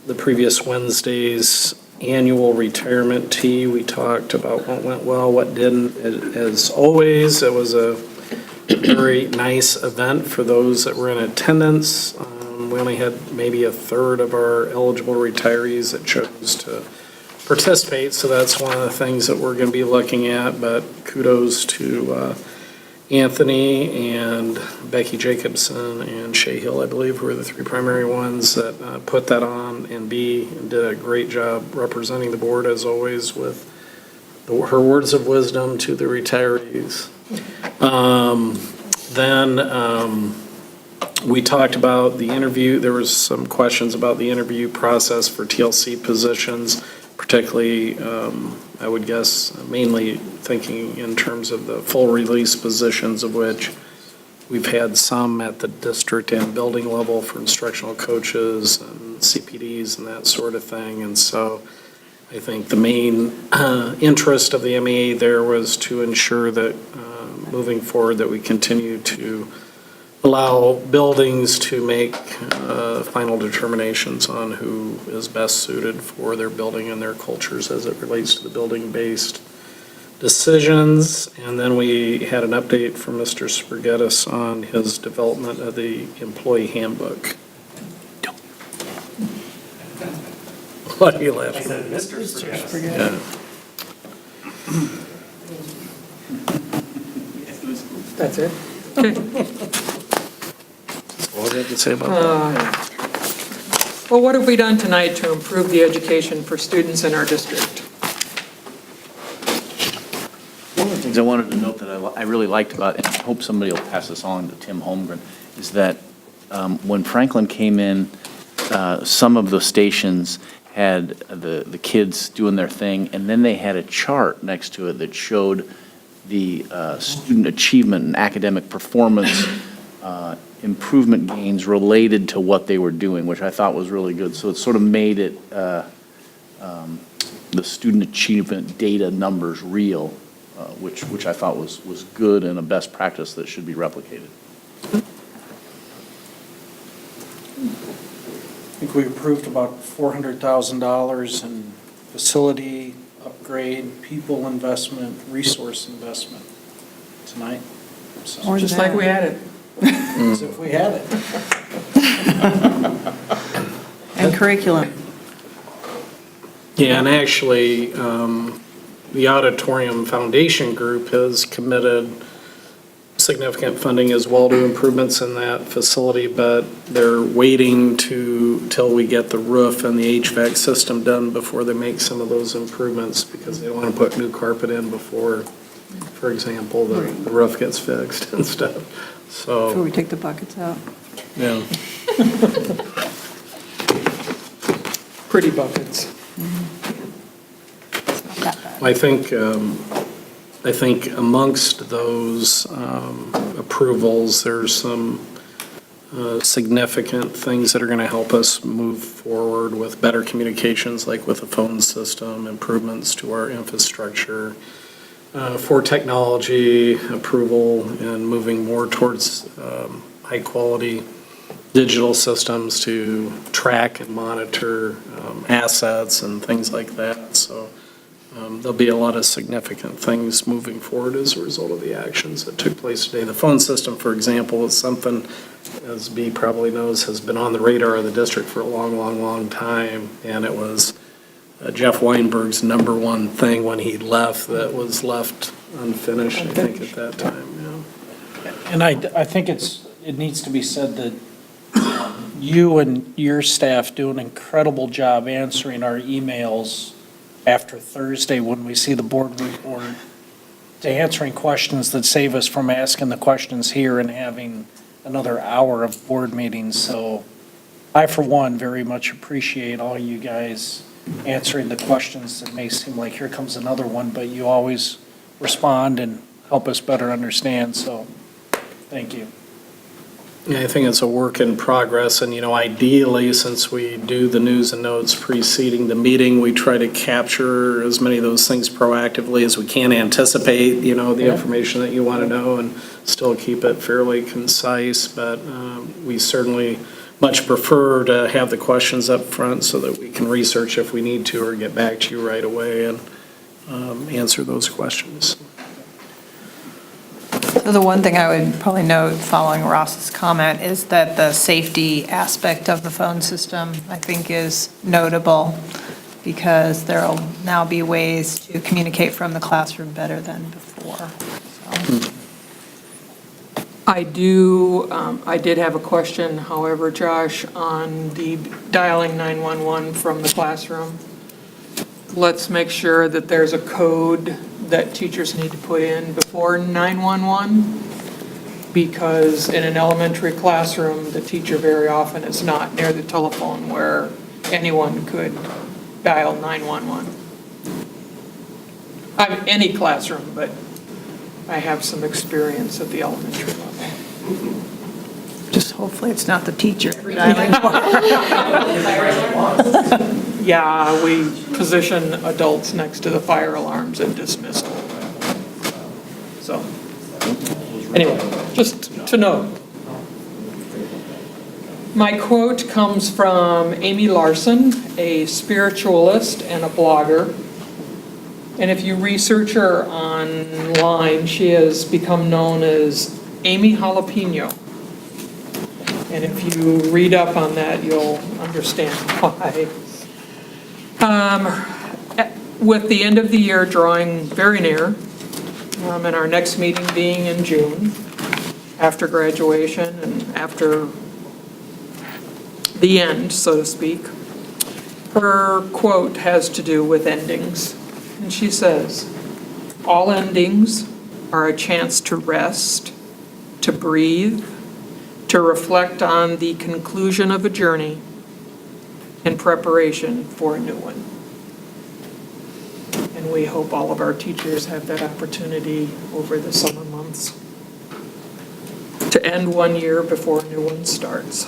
the previous Wednesday's annual retirement tea, we talked about what went well, what didn't. As always, it was a very nice event for those that were in attendance. We only had maybe a third of our eligible retirees that chose to participate, so that's one of the things that we're going to be looking at, but kudos to Anthony and Becky Jacobson and Shay Hill, I believe, were the 3 primary ones that put that on, and B did a great job representing the board, as always, with her words of wisdom to the retirees. Then we talked about the interview. There was some questions about the interview process for TLC positions, particularly, I would guess, mainly thinking in terms of the full release positions, of which we've had some at the district and building level for instructional coaches and CPDs and that sort of thing. And so I think the main interest of the MEA there was to ensure that moving forward that we continue to allow buildings to make final determinations on who is best suited for their building and their cultures as it relates to the building-based decisions. And then we had an update from Mr. Spaghettis on his development of the employee handbook. What are you laughing at? I said Mr. Spaghettis. Yeah. That's it? Okay. What did you have to say about that? Well, what have we done tonight to improve the education for students in our district? One of the things I wanted to note that I really liked about, and I hope somebody will pass this on to Tim Holmgren, is that when Franklin came in, some of the stations had the kids doing their thing, and then they had a chart next to it that showed the student achievement and academic performance improvement gains related to what they were doing, which I thought was really good. So it sort of made it, the student achievement data numbers real, which I thought was good and a best practice that should be replicated. I think we approved about $400,000 in facility upgrade, people investment, resource investment tonight. So, Just like we had it. as if we had it. And curriculum. Yeah, and actually, the Auditorium Foundation Group has committed significant funding as well to improvements in that facility, but they're waiting till we get the roof and the HVAC system done before they make some of those improvements, because they don't want to put new carpet in before, for example, the roof gets fixed and stuff. So. Before we take the buckets out. Yeah. Pretty buckets. I think amongst those approvals, there's some significant things that are going to help us move forward with better communications, like with the phone system, improvements to our infrastructure, for technology approval, and moving more towards high-quality digital systems to track and monitor assets and things like that. So there'll be a lot of significant things moving forward as a result of the actions that took place today. The phone system, for example, is something, as B probably knows, has been on the radar of the district for a long, long, long time, and it was Jeff Weinberg's number one thing when he left that was left unfinished, I think, at that time. Yeah. And I think it needs to be said that you and your staff do an incredible job answering our emails after Thursday when we see the board report, to answering questions that save us from asking the questions here and having another hour of board meetings. So I, for one, very much appreciate all you guys answering the questions that may seem like here comes another one, but you always respond and help us better understand. So thank you. Yeah, I think it's a work in progress, and, ideally, since we do the news and notes preceding the meeting, we try to capture as many of those things proactively as we can, anticipate, the information that you want to know, and still keep it fairly concise, but we certainly much prefer to have the questions up front so that we can research if we need to, or get back to you right away and answer those questions. So the one thing I would probably note following Ross's comment is that the safety aspect of the phone system, I think, is notable, because there'll now be ways to communicate from the classroom better than before. So. I did have a question, however, Josh, on the dialing 911 from the classroom. Let's make sure that there's a code that teachers need to put in before 911, because in an elementary classroom, the teacher very often is not near the telephone where anyone could dial 911. I'm any classroom, but I have some experience at the elementary level. Just hopefully it's not the teacher. Yeah, we position adults next to the fire alarms and dismissal. So, anyway, just to know. My quote comes from Amy Larson, a spiritualist and a blogger. And if you research her online, she has become known as Amy Jalapeno. And if you read up on that, you'll understand why. With the end of the year drawing very near, and our next meeting being in June, after graduation and after the end, so to speak. Her quote has to do with endings, and she says, "All endings are a chance to rest, to breathe, to reflect on the conclusion of a journey in preparation for a new one." And we hope all of our teachers have that opportunity over the summer months to end one year before a new one starts.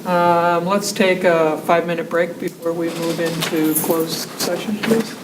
Let's take a 5-minute break before we move into closed session, please.